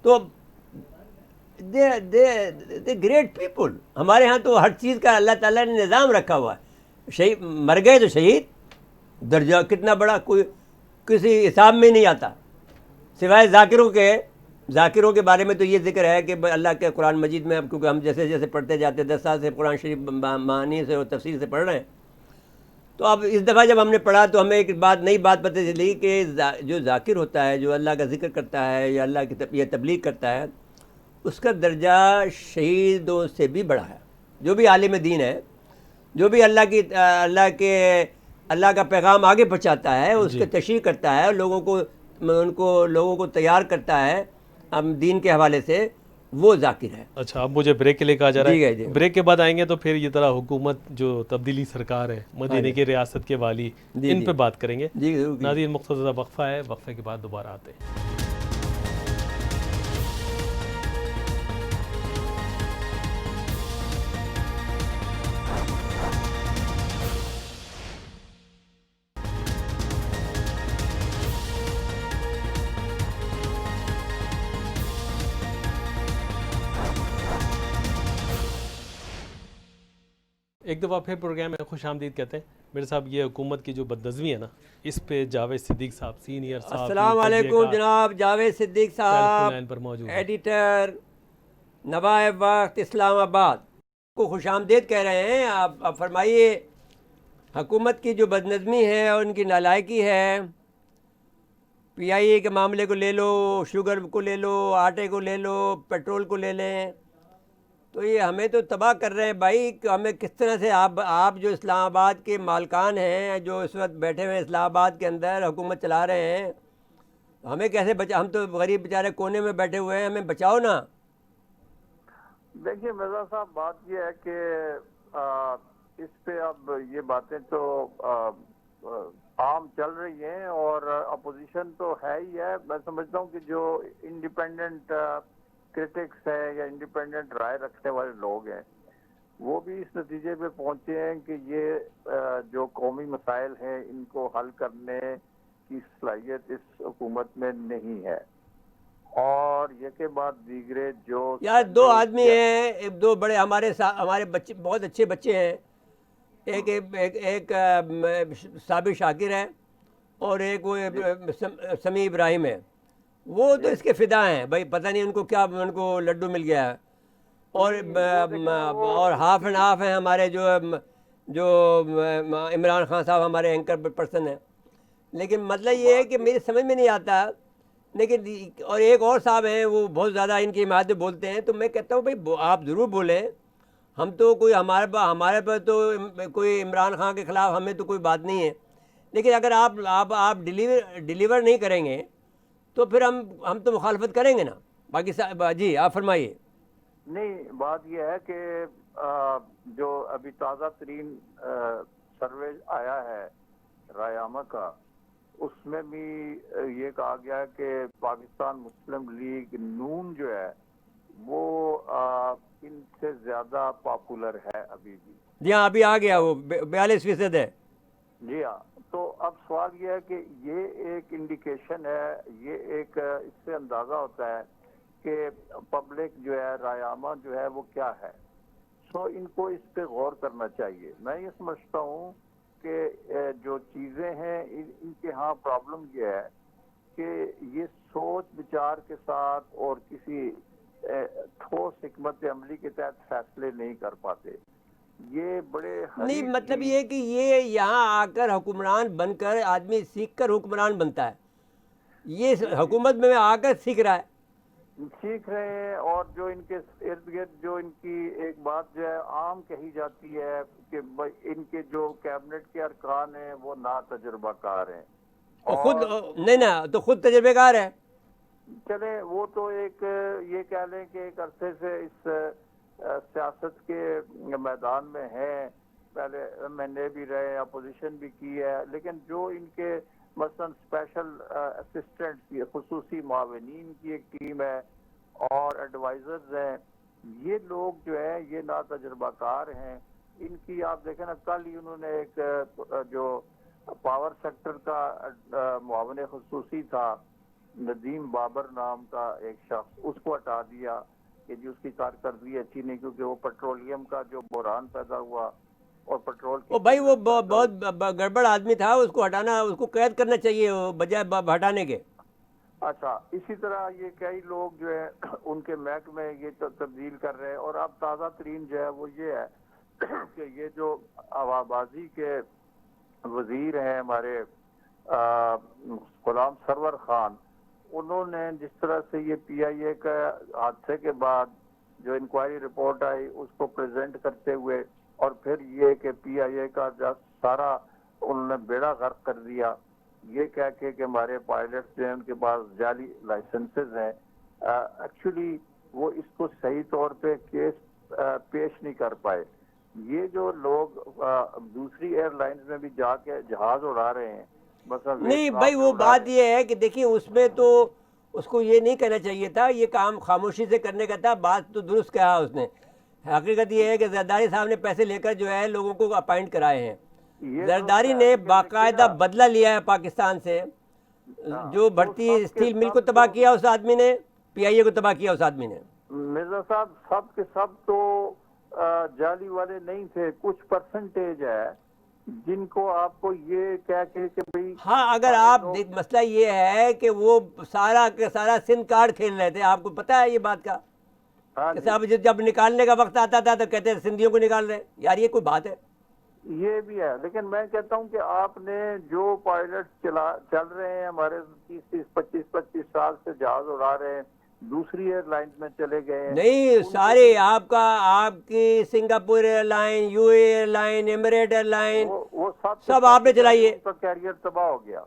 [SPEAKER 2] تو دے گریٹ پیپل. ہمارے ہاں تو ہر چیز کا اللہ تعالیٰ نے نظام رکھا ہوا ہے. شہید مر گئے تو شہید, درجہ کتنا بڑا کوئی کسی حساب میں نہیں آتا, سوائے ذاکروں کے بارے میں تو یہ ذکر ہے کہ اللہ کے قرآن مجید میں, اب کیونکہ ہم جیسے جیسے پڑھتے جاتے 10 سال سے قرآن شریف معانی سے اور تفسیر سے پڑھ رہے ہیں, تو اب اس دفعہ جب ہم نے پڑھا تو ہمیں ایک نئی بات پتہ چلی کہ جو ذاکر ہوتا ہے, جو اللہ کا ذکر کرتا ہے یا اللہ کی تبلیغ کرتا ہے, اس کا درجہ شہیدوں سے بھی بڑا ہے. جو بھی عالم دین ہے, جو بھی اللہ کا پیغام آگے پہنچاتا ہے, اس کے تشریح کرتا ہے, لوگوں کو تیار کرتا ہے دین کے حوالے سے, وہ ذاکر ہے.
[SPEAKER 1] اچھا, اب مجھے بریک کے لیے کہا جا رہا ہے.
[SPEAKER 2] جی.
[SPEAKER 1] بریک کے بعد آئیں گے تو پھر یہ طرح حکومت جو تبدیلی سرکار ہے, مدینے کی ریاست کے والی, ان پہ بات کریں گے. ناظرین مختصر وقفہ ہے, وقفے کے بعد دوبارہ آتے ہیں. ایک دفعہ پھر پروگرام میں خوش آمدید کہتے ہیں. میرے صاحب, یہ حکومت کی جو بدنظمی ہے نا, اس پہ جاوید صدیق صاحب سینئر صاحب,
[SPEAKER 2] السلام علیکم جناب. جاوید صدیق صاحب
[SPEAKER 1] لائن پر موجود ہیں.
[SPEAKER 2] ایڈیٹر, نوائب وقت, اسلام آباد کو خوش آمدید کہہ رہے ہیں. آپ فرمائیے, حکومت کی جو بدنظمی ہے اور ان کی نالائکی ہے, PIA کے معاملے کو لے لو, شوگر کو لے لو, آٹے کو لے لو, پیٹرول کو لے لیں, تو یہ ہمیں تو تباہ کر رہے ہیں بھائی. ہمیں کس طرح سے آپ جو اسلام آباد کے مالکان ہیں, جو اس وقت بیٹھے ہوئے اسلام آباد کے اندر حکومت چلا رہے ہیں, ہمیں کیسے ہم تو غریب بیچارے کونے میں بیٹھے ہوئے ہیں, ہمیں بچاؤ نا.
[SPEAKER 3] دیکھیے مرزا صاحب, بات یہ ہے کہ اس پہ اب یہ باتیں تو عام چل رہی ہیں اور اپوزیشن تو ہے ہی ہے. میں سمجھتا ہوں کہ جو انڈیپینڈنٹ کرٹکس ہیں یا انڈیپینڈنٹ رائے رکھنے والے لوگ ہیں, وہ بھی اس نتیجے پہ پہنچے ہیں کہ یہ جو قومی مسائل ہیں ان کو حل کرنے کی صلاحیت اس حکومت میں نہیں ہے. اور یہ کے بعد دیگرے جو
[SPEAKER 2] یار 2 آدمی ہیں, 2 بڑے ہمارے بچے, بہت اچھے بچے ہیں. ایک صابر شاکر ہے اور ایک وہ سمیع ابراہیم ہے. وہ تو اس کے فدا ہیں بھائی, پتہ نہیں ان کو لڈو مل گیا ہے. اور ہاف اینڈ ہاف ہیں ہمارے جو عمران خان صاحب ہمارے اینکر پرسن ہیں. لیکن مطلب یہ ہے کہ میری سمجھ میں نہیں آتا. لیکن اور ایک اور صاحب ہیں, وہ بہت زیادہ ان کی حمایت بولتے ہیں. تو میں کہتا ہوں بھائی آپ ضرور بولیں, ہم تو کوئی ہمارے پر تو کوئی عمران خان کے خلاف ہمیں تو کوئی بات نہیں ہے. لیکن اگر آپ ڈیلیور نہیں کریں گے تو پھر ہم تو مخالفت کریں گے نا. باقی جی آپ فرمائیے.
[SPEAKER 3] نہیں, بات یہ ہے کہ جو ابھی تازہ ترین سروے آیا ہے رائے کا, اس میں بھی یہ کہا گیا کہ پاکستان مسلم لیگ نون جو ہے وہ ان سے زیادہ پاپولر ہے ابھی بھی.
[SPEAKER 2] جی ہاں, ابھی آ گیا, وہ 42% ہے.
[SPEAKER 3] جی ہاں. تو اب سوال یہ ہے کہ یہ ایک انڈیکیشن ہے, یہ ایک اس سے اندازہ ہوتا ہے کہ پبلک جو ہے, رائے عامہ جو ہے وہ کیا ہے. سو ان کو اس پہ غور کرنا چاہیے. میں یہ سمجھتا ہوں کہ جو چیزیں ہیں ان کے ہاں پرابلم یہ ہے کہ یہ سوچ بچار کے ساتھ اور کسی ٹھوس حکمت عملی کے تحت فیصلے نہیں کر پاتے. یہ بڑے
[SPEAKER 2] نہیں مطلب یہ ہے کہ یہ یہاں آ کر حکمران بن کر آدمی سیکھ کر حکمران بنتا ہے، یہ حکومت میں آ کر سیکھ رہا ہے،
[SPEAKER 3] سیکھ رہے ہیں. اور جو ان کے ارد گرد جو ان کی ایک بات جو ہے عام کہی جاتی ہے کہ ان کے جو کیبنٹ کے ارکان ہیں وہ نا تجربہ کار ہیں.
[SPEAKER 2] خود نہیں نا تو خود تجربے کار ہے.
[SPEAKER 3] چلیں وہ تو ایک یہ کہہ لیں کہ ایک عرصے سے اس سیاست کے میدان میں ہیں، پہلے ایم این اے بھی رہے، اپوزیشن بھی کی ہے، لیکن جو ان کے مثلا اسپیشل اسسٹنٹ کی خصوصی معاونین کی ایک ٹیم ہے اور ایڈوائزرز ہیں، یہ لوگ جو ہیں یہ نا تجربہ کار ہیں. ان کی آپ دیکھیں نا، کل ہی انہوں نے ایک جو پاور سیکٹر کا معاون خصوصی تھا ندیم بابر نام کا ایک شخص، اس کو ہٹا دیا کہ جی اس کی کارکردگی اچھی نہیں، کیونکہ وہ پیٹرولیم کا جو بحران پیدا ہوا اور پیٹرول کی
[SPEAKER 2] بھائی وہ بہت گڑبڑ آدمی تھا، اس کو ہٹانا، اس کو قید کرنا چاہیے بجائے ہٹانے کے.
[SPEAKER 3] اچھا اسی طرح یہ کئی لوگ جو ہے ان کے محکمے یہ تبدیل کر رہے ہیں. اور اب تازہ ترین جو ہے وہ یہ ہے کہ یہ جو ہوابازی کے وزیر ہیں ہمارے غلام سرور خان، انہوں نے جس طرح سے یہ پی آئی اے کا حادثے کے بعد جو انکوائری رپورٹ آئی اس کو پریزنٹ کرتے ہوئے، اور پھر یہ کہ پی آئی اے کا سارا انہوں نے بیڑا غرق کر دیا، یہ کہہ کے کہ ہمارے پائلٹس جو ہیں ان کے پاس جعلی لائسنسز ہیں. ایکچولی وہ اس کو صحیح طور پہ کیس پیش نہیں کر پائے. یہ جو لوگ دوسری ایئر لائنز میں بھی جا کے جہاز اڑا رہے ہیں،
[SPEAKER 2] نہیں بھائی وہ بات یہ ہے کہ دیکھیں اس میں تو اس کو یہ نہیں کہنا چاہیے تھا، یہ کام خاموشی سے کرنے کا تھا. بات تو درست کہا اس نے. حقیقت یہ ہے کہ زرداری صاحب نے پیسے لے کر جو ہے لوگوں کو اپائنٹ کرائے ہیں. زرداری نے باقاعدہ بدلہ لیا ہے پاکستان سے. جو بھرتی اسٹیل مل کو تباہ کیا اس آدمی نے، پی آئی اے کو تباہ کیا اس آدمی نے.
[SPEAKER 3] مرزا صاحب سب کے سب تو جعلی والے نہیں تھے، کچھ پرسنٹیج ہے جن کو آپ کو یہ کہہ کے کہ بھئی
[SPEAKER 2] ہاں اگر آپ مسئلہ یہ ہے کہ وہ سارا کے سارا سندھ کارڈ کھیل رہے تھے، آپ کو پتہ ہے یہ بات کا کہ صاحب جب نکالنے کا وقت آتا تھا تو کہتے ہیں سندھیوں کو نکال رہے. یار یہ کوئی بات ہے؟
[SPEAKER 3] یہ بھی ہے، لیکن میں کہتا ہوں کہ آپ نے جو پائلٹ چل رہے ہیں ہمارے 25 سال سے جہاز اڑا رہے ہیں، دوسری ایئر لائنز میں چلے گئے ہیں.
[SPEAKER 2] نہیں سارے آپ کی Singapore airline, U A airline, Emirate airline,
[SPEAKER 3] وہ
[SPEAKER 2] سب آپ نے چلائی ہے.
[SPEAKER 3] ان کا کیریئر تباہ ہو گیا.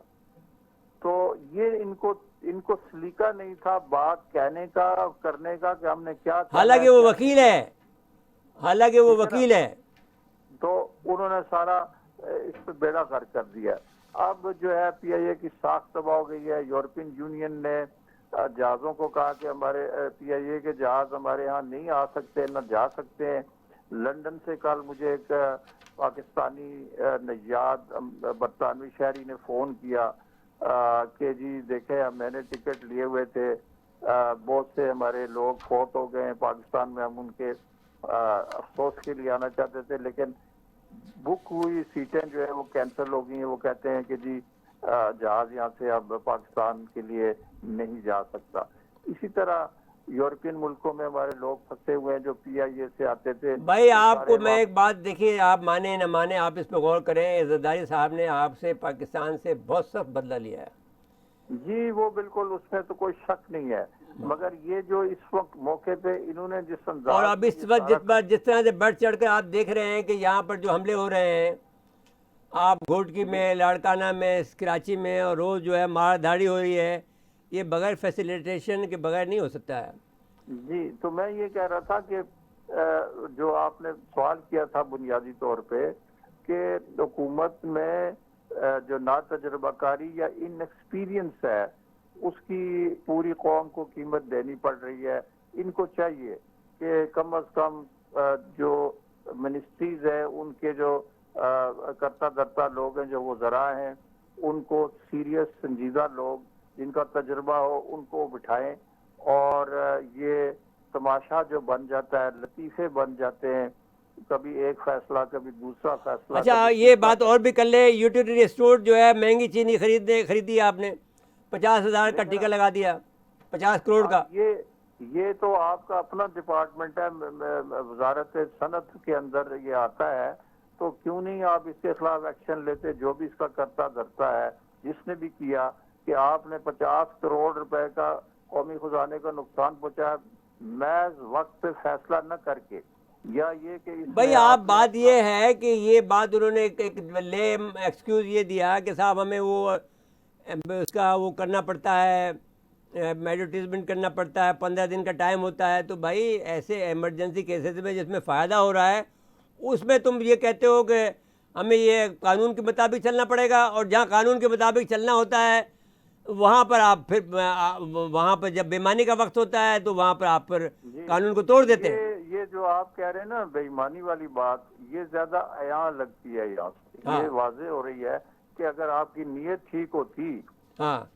[SPEAKER 3] تو یہ ان کو سلیقہ نہیں تھا بات کہنے کا کرنے کا کہ ہم نے کیا.
[SPEAKER 2] حالانکہ وہ وکیل ہے،
[SPEAKER 3] تو انہوں نے سارا اس پہ بیڑا غرق کر دیا. اب جو ہے پی آئی اے کی ساکھ تباہ ہو گئی ہے. یورپین یونین نے جہازوں کو کہا کہ ہمارے پی آئی اے کے جہاز ہمارے ہاں نہیں آ سکتے، نہ جا سکتے ہیں. لندن سے کل مجھے ایک پاکستانی نژاد برطانوی شہری نے فون کیا کہ جی دیکھیں میں نے ٹکٹ لیے ہوئے تھے، بہت سے ہمارے لوگ فوت ہو گئے ہیں پاکستان میں، ہم ان کے افسوس کے لیے آنا چاہتے تھے لیکن بک ہوئی سیٹیں جو ہے وہ کینسل ہو گئی ہیں. وہ کہتے ہیں کہ جی جہاز یہاں سے اب پاکستان کے لیے نہیں جا سکتا. اسی طرح یورپین ملکوں میں ہمارے لوگ پھنسے ہوئے ہیں جو پی آئی اے سے آتے تھے.
[SPEAKER 2] بھائی آپ کو میں ایک بات دیکھیے، آپ مانے نہ مانے آپ اس پہ غور کریں، زرداری صاحب نے آپ سے پاکستان سے بہت سخت بدلہ لیا ہے.
[SPEAKER 3] جی وہ بالکل اس میں تو کوئی شک نہیں ہے، مگر یہ جو اس وقت موقع پہ انہوں نے جس انداز
[SPEAKER 2] اور اب اس وقت جس طرح سے بڑھ چڑھ کر آپ دیکھ رہے ہیں کہ یہاں پر جو حملے ہو رہے ہیں، آپ گھوٹکی میں، لاڑکانہ میں، کراچی میں، اور روز جو ہے مار دھاڑی ہو رہی ہے، یہ بغیر فیسیلیٹیشن کے بغیر نہیں ہو سکتا ہے. جی
[SPEAKER 3] تو میں یہ کہہ رہا تھا کہ جو آپ نے سوال کیا تھا بنیادی طور پہ کہ حکومت میں جو نا تجربہ کاری یا ان ایکسپیرینس ہے اس کی پوری قوم کو قیمت دینی پڑ رہی ہے. ان کو چاہیے کہ کم از کم جو منسٹریز ہیں ان کے جو کرتا دھرتا لوگ ہیں جو وزراء ہیں ان کو سیریس سنجیدہ لوگ جن کا تجربہ ہو ان کو بٹھائیں، اور یہ تماشا جو بن جاتا ہے، لطیفے بن جاتے ہیں، کبھی ایک فیصلہ کبھی دوسرا فیصلہ.
[SPEAKER 2] اچھا یہ بات اور بھی کر لیں، یوٹیلیٹی اسٹور جو ہے مہنگی چینی خریدی آپ نے، 50,000 کا ٹیکہ لگا دیا، 50 کروڑ کا.
[SPEAKER 3] یہ تو آپ کا اپنا ڈپارٹمنٹ ہے، وزارت صنعت کے اندر یہ آتا ہے، تو کیوں نہیں آپ اس کے خلاف ایکشن لیتے؟ جو بھی اس کا کرتا دھرتا ہے، جس نے بھی کیا کہ آپ نے 50 کروڑ روپے کا قومی خزانے کا نقصان پہنچایا محض وقت پہ فیصلہ نہ کر کے، یا یہ کہ اس
[SPEAKER 2] بھائی
[SPEAKER 3] میں
[SPEAKER 2] آپ
[SPEAKER 3] نے
[SPEAKER 2] بات یہ ہے کہ یہ بات انہوں نے ایک لیم ایکسکیوز یہ دیا کہ صاحب ہمیں وہ اس کا وہ کرنا پڑتا ہے، ایڈورٹیزمنٹ کرنا پڑتا ہے، 15 دن کا ٹائم ہوتا ہے. تو بھائی ایسے ایمرجنسی کیسز میں جس میں فائدہ ہو رہا ہے اس میں تم یہ کہتے ہو کہ ہمیں یہ قانون کے مطابق چلنا پڑے گا، اور جہاں قانون کے مطابق چلنا ہوتا ہے وہاں پر آپ پھر وہاں پر جب بےایمانی کا وقت ہوتا ہے تو وہاں پر آپ پر قانون کو توڑ دیتے ہیں.
[SPEAKER 3] یہ جو آپ کہہ رہے ہیں نا بے ایمانی والی بات، یہ زیادہ عیاں لگتی ہے یہاں سے، یہ واضح ہو رہی ہے کہ اگر آپ کی نیت ٹھیک ہوتی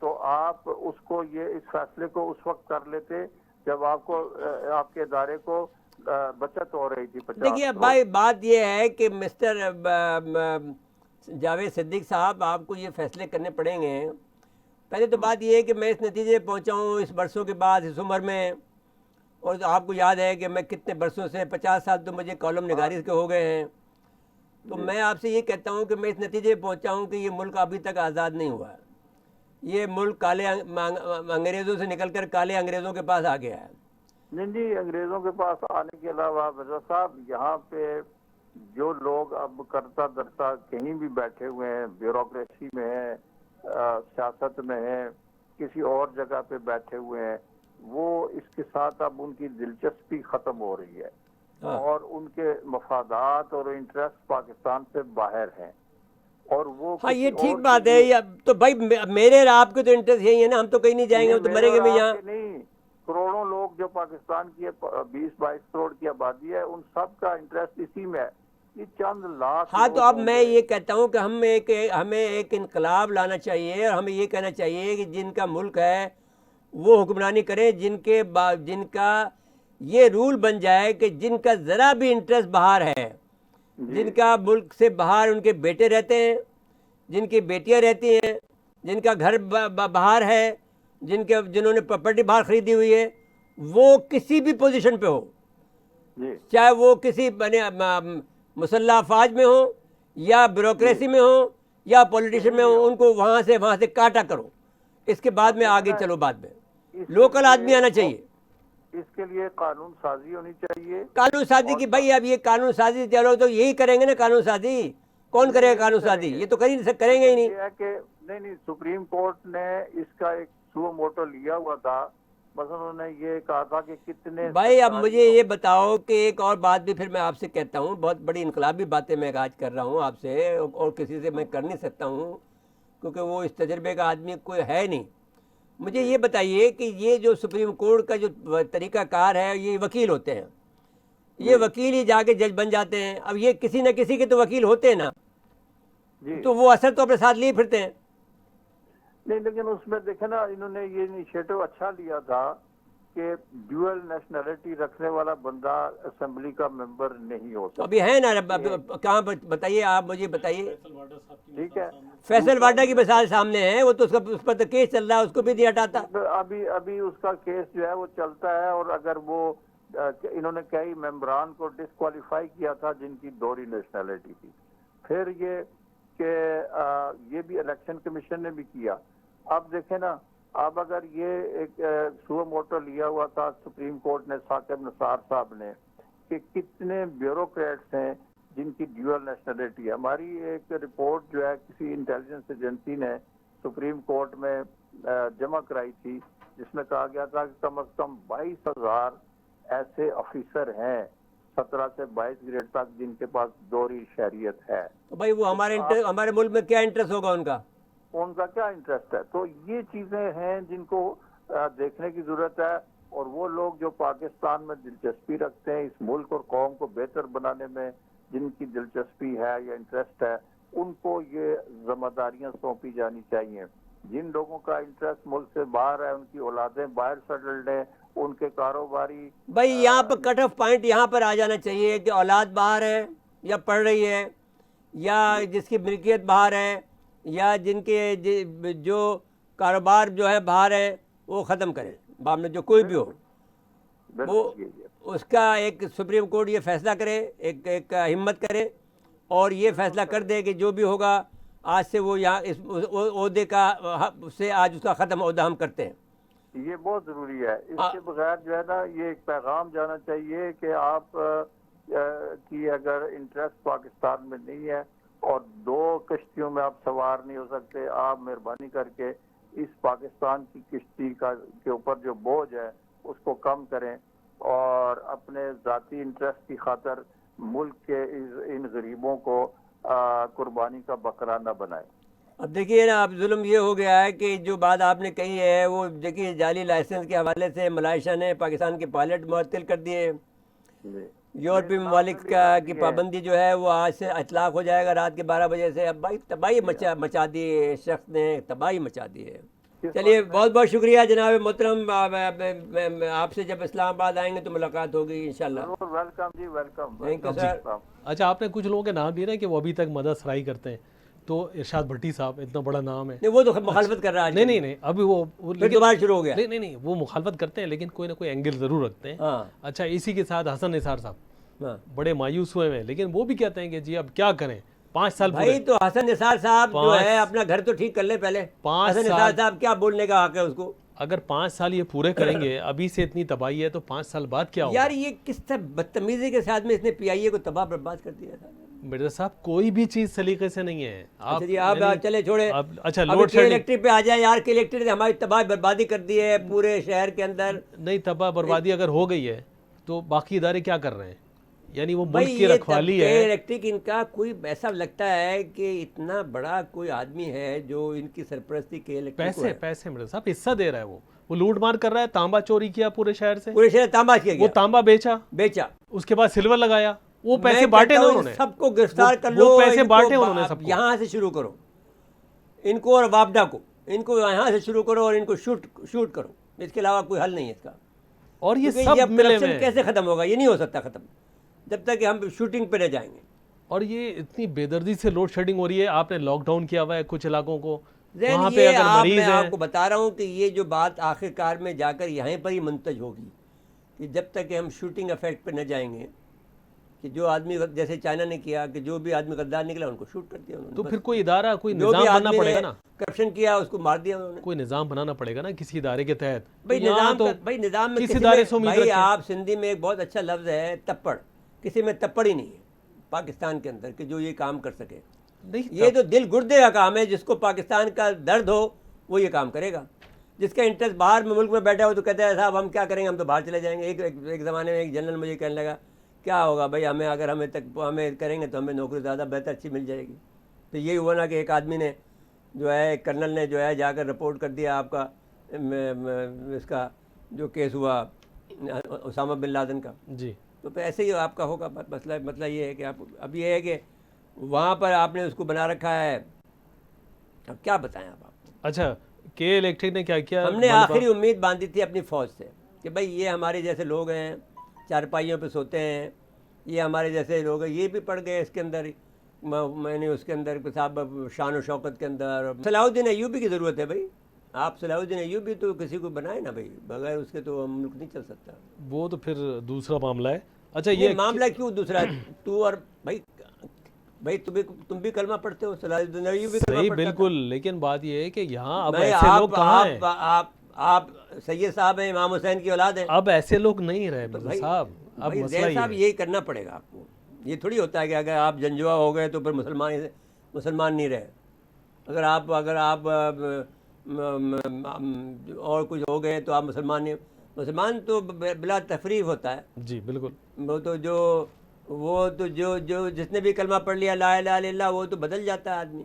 [SPEAKER 3] تو آپ اس کو اس فیصلے کو اس وقت کر لیتے جب آپ کو آپ کے ادارے کو بچت ہو رہی تھی 50
[SPEAKER 2] دیکھیے بھائی بات یہ ہے کہ مسٹر جاوید صدیق صاحب، آپ کو یہ فیصلے کرنے پڑیں گے. پہلے تو بات یہ ہے کہ میں اس نتیجے پہنچا ہوں اس برسوں کے بعد، اس عمر میں، اور آپ کو یاد ہے کہ میں کتنے برسوں سے 50 سال تو مجھے کالم نگاری کے ہو گئے ہیں. تو میں آپ سے یہ کہتا ہوں کہ میں اس نتیجے پہنچا ہوں کہ یہ ملک ابھی تک آزاد نہیں ہوا ہے. یہ ملک کالے انگریزوں سے نکل کر کالے انگریزوں کے پاس آ گیا ہے.
[SPEAKER 3] نہیں انگریزوں کے پاس آنے کے علاوہ مرزا صاحب یہاں پہ جو لوگ اب کرتا درتا کہیں بھی بیٹھے ہوئے ہیں، بیوروکریسی میں ہیں، سیاست میں ہیں، کسی اور جگہ پہ بیٹھے ہوئے ہیں، وہ اس کے ساتھ اب ان کی دلچسپی ختم ہو رہی ہے اور ان کے مفادات اور انٹرسٹ پاکستان سے باہر ہیں. اور وہ
[SPEAKER 2] یہ ٹھیک بات ہے. تو بھائی میرے اور آپ کے تو انٹرسٹ یہی ہے نا، ہم تو کہیں نہیں جائیں گے، ہم تو مریں گے بھی یہاں.
[SPEAKER 3] نہیں، کروڑوں لوگ جو پاکستان کی 20-22 کروڑ کی آبادی ہے، ان سب کا انٹرسٹ اسی میں ہے. یہ چند لاکھ
[SPEAKER 2] تو اب میں یہ کہتا ہوں کہ ہمیں ایک انقلاب لانا چاہیے، اور ہمیں یہ کہنا چاہیے کہ جن کا ملک ہے وہ حکمرانی کرے، جن کا یہ رول بن جائے کہ جن کا ذرا بھی انٹرسٹ باہر ہے، جن کا ملک سے باہر ان کے بیٹے رہتے ہیں، جن کی بیٹیاں رہتی ہیں، جن کا گھر باہر ہے، جنہوں نے پراپرٹی باہر خریدی ہوئی ہے، وہ کسی بھی پوزیشن پہ ہو، چاہے وہ کسی مسلح افواج میں ہو یا بیوروکریسی میں ہو یا پولیٹیشن میں ہو، ان کو وہاں سے کاٹا کرو. اس کے بعد میں آگے چلو. بعد میں لوکل آدمی آنا چاہیے.
[SPEAKER 3] اس کے لیے قانون سازی ہونی چاہیے.
[SPEAKER 2] قانون سازی کی بھائی اب یہ قانون سازی چلو تو یہی کریں گے نا. قانون سازی کون کرے گا؟ قانون سازی یہ تو کریں گے ہی نہیں.
[SPEAKER 3] یہ ہے کہ نہیں سپریم کورٹ نے اس کا ایک سو موٹو لیا ہوا تھا، بس انہوں نے یہ کہا تھا کہ کتنے.
[SPEAKER 2] بھائی اب مجھے یہ بتاؤ کہ ایک اور بات بھی پھر میں آپ سے کہتا ہوں، بہت بڑی انقلابی باتیں میں آج کر رہا ہوں آپ سے، اور کسی سے میں کر نہیں سکتا ہوں کیونکہ وہ اس تجربے کا آدمی کوئی ہے نہیں. مجھے یہ بتائیے کہ یہ جو سپریم کورٹ کا جو طریقہ کار ہے، یہ وکیل ہوتے ہیں، یہ وکیل ہی جا کے جج بن جاتے ہیں. اب یہ کسی نہ کسی کے تو وکیل ہوتے ہیں نا، تو وہ اثر تو اپنے ساتھ لیے پھرتے ہیں.
[SPEAKER 3] نہیں لیکن اس میں دیکھیں نا، انہوں نے یہ انیشیٹو اچھا لیا تھا کہ ڈیول نیشنلٹی رکھنے والا بندہ اسمبلی کا ممبر نہیں ہو سکتا.
[SPEAKER 2] ابھی ہے نا کہاں بتائیے، آپ مجھے بتائیے.
[SPEAKER 3] ٹھیک ہے،
[SPEAKER 2] فیصل واڈا کی مثال سامنے ہے، وہ تو اس پر تو کیس چل رہا ہے، اس کو بھی نہیں ہٹاتا.
[SPEAKER 3] ابھی اس کا کیس جو ہے وہ چلتا ہے، اور اگر وہ انہوں نے کئی ممبران کو ڈسکوالیفائی کیا تھا جن کی دوہری نیشنلٹی تھی. پھر یہ کہ یہ بھی الیکشن کمیشن نے بھی کیا. اب دیکھیں نا، اب اگر یہ ایک سو موٹو لیا ہوا تھا سپریم کورٹ نے، ثاقب نثار صاحب نے، کہ کتنے بیوروکریٹس ہیں جن کی ڈیول نیشنلٹی ہے. ہماری ایک رپورٹ جو ہے کسی انٹیلیجنس ایجنسی نے سپریم کورٹ میں جمع کرائی تھی، جس میں کہا گیا تھا کہ کم از کم 22,000 ایسے آفیسر ہیں 17 سے 22 گریڈ تک جن کے پاس دوہری شہریت ہے.
[SPEAKER 2] تو بھائی وہ ہمارے ملک میں کیا انٹرسٹ ہوگا ان کا
[SPEAKER 3] کیا انٹرسٹ ہے؟ تو یہ چیزیں ہیں جن کو دیکھنے کی ضرورت ہے. اور وہ لوگ جو پاکستان میں دلچسپی رکھتے ہیں، اس ملک اور قوم کو بہتر بنانے میں جن کی دلچسپی ہے یا انٹرسٹ ہے، ان کو یہ ذمہ داریاں سونپی جانی چاہیے. جن لوگوں کا انٹرسٹ ملک سے باہر ہے، ان کی اولادیں باہر سیٹلڈ ہیں، ان کے کاروباری.
[SPEAKER 2] بھائی یہاں پر کٹ آف پوائنٹ یہاں پر آ جانا چاہیے کہ اولاد باہر ہے یا پڑھ رہی ہے، یا جس کی ملکیت باہر ہے، یا جن کے جو کاروبار جو ہے باہر ہے، وہ ختم کریں. بعد میں جو کوئی بھی ہو، وہ اس کا ایک سپریم کورٹ یہ فیصلہ کرے، ایک ہمت کرے اور یہ فیصلہ کر دے کہ جو بھی ہوگا آج سے وہ یہاں اس عہدے کا سے آج اس کا ختم عہدہ ہم کرتے ہیں.
[SPEAKER 3] یہ بہت ضروری ہے. اس کے بغیر جو ہے نا یہ ایک پیغام جانا چاہیے کہ آپ کی اگر انٹرسٹ پاکستان میں نہیں ہے اور 2 کشتیوں میں آپ سوار نہیں ہو سکتے، آپ مہربانی کر کے اس پاکستان کی کشتی کے اوپر جو بوجھ ہے اس کو کم کریں اور اپنے ذاتی انٹرسٹ کی خاطر ملک کے ان غریبوں کو قربانی کا بکرا نہ بنائیں.
[SPEAKER 2] اب دیکھیے نا، اب ظلم یہ ہو گیا ہے کہ جو بات آپ نے کہی ہے وہ دیکھیے جعلی لائسنس کے حوالے سے ملائیشیا نے پاکستان کے پائلٹ معطل کر دیے. یورپی ممالک کی پابندی جو ہے وہ آج سے اطلاق ہو جائے گا رات کے 12 بجے سے. اب بھائی تباہی مچا دی ہے، اس شخص نے تباہی مچا دی ہے. چلیے بہت بہت شکریہ جناب محترم. آپ سے جب اسلام آباد آئیں گے تو ملاقات ہوگی انشاءاللہ.
[SPEAKER 3] ویلکم جی، ویلکم.
[SPEAKER 2] Thank you sir.
[SPEAKER 1] اچھا، آپ نے کچھ لوگوں کے نام لیے نا کہ وہ ابھی تک مدد سرائی کرتے ہیں، تو ارشاد بھٹی صاحب اتنا بڑا نام ہے.
[SPEAKER 2] نہیں وہ تو مخالفت کر رہا ہے.
[SPEAKER 1] نہیں ابھی وہ
[SPEAKER 2] دوبارہ شروع ہو گیا.
[SPEAKER 1] نہیں وہ مخالفت کرتے ہیں لیکن کوئی نہ کوئی اینگل ضرور رکھتے ہیں. اچھا، اسی کے ساتھ حسن نثار صاحب بڑے مایوس ہوئے ہیں، لیکن وہ بھی کہتے ہیں کہ جی اب کیا کریں، 5 سال
[SPEAKER 2] بھائی تو حسن نثار صاحب جو ہے اپنا گھر تو ٹھیک کر لے پہلے. حسن نثار صاحب کیا بولنے کا حق ہے اس کو؟
[SPEAKER 1] اگر 5 سال یہ پورے کریں گے، ابھی سے اتنی تباہی ہے تو 5 سال بعد کیا ہوگا؟
[SPEAKER 2] یار یہ کس طرح بدتمیزی کے ساتھ میں اس نے پی آئی اے کو تباہ برباد کر دیا تھا.
[SPEAKER 1] مرزا صاحب کوئی بھی چیز سلیقے سے نہیں ہے.
[SPEAKER 2] آپ چلے چھوڑے.
[SPEAKER 1] اچھا لوڈ شیڈنگ
[SPEAKER 2] الیکٹرک پہ آ جائے یار، کہ الیکٹرک نے ہماری تباہ بربادی کر دی ہے پورے شہر کے اندر.
[SPEAKER 1] نہیں، تباہ بربادی اگر ہو گئی ہے تو باقی ادارے کیا کر رہے ہیں؟ یعنی وہ ملک کی رکھوالی ہے.
[SPEAKER 2] الیکٹرک ان کا کوئی ایسا لگتا ہے کہ اتنا بڑا کوئی آدمی ہے جو ان کی سرپرستی کے
[SPEAKER 1] پیسے مرزا صاحب حصہ دے رہا ہے. وہ لوٹ مار کر رہا ہے. تانبا چوری کیا پورے شہر سے،
[SPEAKER 2] پورے شہر تانبا کیا گیا.
[SPEAKER 1] وہ تانبا بیچا، اس کے بعد سلور لگایا. وہ پیسے بانٹے نا انہوں نے،
[SPEAKER 2] سب کو گرفتار کر لو.
[SPEAKER 1] وہ پیسے بانٹے انہوں نے سب کو.
[SPEAKER 2] یہاں سے شروع کرو ان کو اور وابڈا کو، ان کو یہاں سے شروع کرو اور ان کو شوٹ کرو. اس کے علاوہ کوئی حل نہیں ہے اس کا.
[SPEAKER 1] اور یہ سب ملے ہوئے
[SPEAKER 2] کیسے ختم ہوگا؟ یہ نہیں ہو سکتا ختم جب تک کہ ہم شوٹنگ پہ نہ جائیں گے.
[SPEAKER 1] اور یہ اتنی بے دردی سے لوڈ شیڈنگ ہو رہی ہے. آپ نے لاک ڈاؤن کیا ہوا ہے کچھ علاقوں کو، وہاں پہ اگر مریض
[SPEAKER 2] میں آپ کو بتا رہا ہوں کہ یہ جو بات آخر کار میں جا کر یہیں پر ہی منتج ہوگی کہ جب تک کہ ہم شوٹنگ افیکٹ پہ نہ جائیں گے، کہ جو آدمی جیسے چائنا نے کیا کہ جو بھی آدمی غدار نکلا ان کو شوٹ کر دیا انہوں نے.
[SPEAKER 1] تو پھر کوئی ادارہ، کوئی نظام بنانا پڑے گا نا.
[SPEAKER 2] کرپشن کیا اس کو مار دیا انہوں نے.
[SPEAKER 1] کوئی نظام بنانا پڑے گا نا کسی ادارے کے تحت.
[SPEAKER 2] بھائی نظام میں
[SPEAKER 1] کس ادارے سے امید رکھیں؟
[SPEAKER 2] آپ سندھی میں ایک بہت اچھا لفظ ہے تپڑ. کسی میں تپڑ ہی نہیں ہے پاکستان کے اندر کہ جو یہ کام کر سکے. یہ تو دل گردے کا کام ہے. جس کو پاکستان کا درد ہو وہ یہ کام کرے گا. جس کا انٹرسٹ باہر میں ملک میں بیٹھا ہو تو کہتا ہے صاحب ہم کیا کریں گے، ہم تو باہر چلے جائیں گے. ایک زمانے میں ایک جنرل مجھے کہنے لگا کیا ہوگا بھائی اگر ہمیں کریں گے تو ہمیں نوکری زیادہ بہتر اچھی مل جائے گی. تو یہی ہوا نا کہ ایک آدمی نے جو ہے، ایک کرنل نے جو ہے جا کر رپورٹ کر دیا آپ کا اس کا جو کیس ہوا اسامہ بن لادن کا.
[SPEAKER 1] جی
[SPEAKER 2] تو پھر ایسے ہی آپ کا ہوگا. مسئلہ یہ ہے کہ آپ اب یہ ہے کہ وہاں پر آپ نے اس کو بنا رکھا ہے. اب کیا بتائیں آپ کو.
[SPEAKER 1] اچھا کہ الیکٹرک نے کیا کیا؟
[SPEAKER 2] ہم نے آخری امید باندھی تھی اپنی فوج سے کہ بھائی یہ ہمارے جیسے لوگ ہیں، چارپائیوں پہ سوتے ہیں، یہ ہمارے جیسے لوگ ہیں. یہ بھی پڑ گئے اس کے اندر. میں نے اس کے اندر صاحب شان و شوکت کے اندر صلاح الدین ایوبی کی ضرورت ہے. بھائی آپ صلاح الدین ایوبی تو کسی کو بنائے نا بھائی، بغیر اس کے تو ملک نہیں چل سکتا.
[SPEAKER 1] وہ تو پھر دوسرا معاملہ ہے. اچھا
[SPEAKER 2] یہ معاملہ کیوں دوسرا ہے؟ تو اور بھائی تم بھی کلمہ پڑھتے ہو، صلاح الدین ایوبی
[SPEAKER 1] صحیح بالکل. لیکن بات یہ ہے کہ یہاں اب ایسے لوگ کہاں ہیں.
[SPEAKER 2] آپ سید صاحب ہیں، امام حسین کی اولاد ہیں.
[SPEAKER 1] اب ایسے لوگ نہیں رہے مرزا صاحب. اب مسئلہ
[SPEAKER 2] صاحب یہی کرنا پڑے گا آپ کو. یہ تھوڑی ہوتا ہے کہ اگر آپ جنجوا ہو گئے تو پھر مسلمان نہیں رہے. اگر آپ اور کچھ ہو گئے تو آپ مسلمان نہیں. مسلمان تو بلا تفریق ہوتا ہے.
[SPEAKER 1] جی بالکل.
[SPEAKER 2] وہ تو جو جس نے بھی کلمہ پڑھ لیا لا الہ الا اللہ وہ تو بدل جاتا ہے آدمی.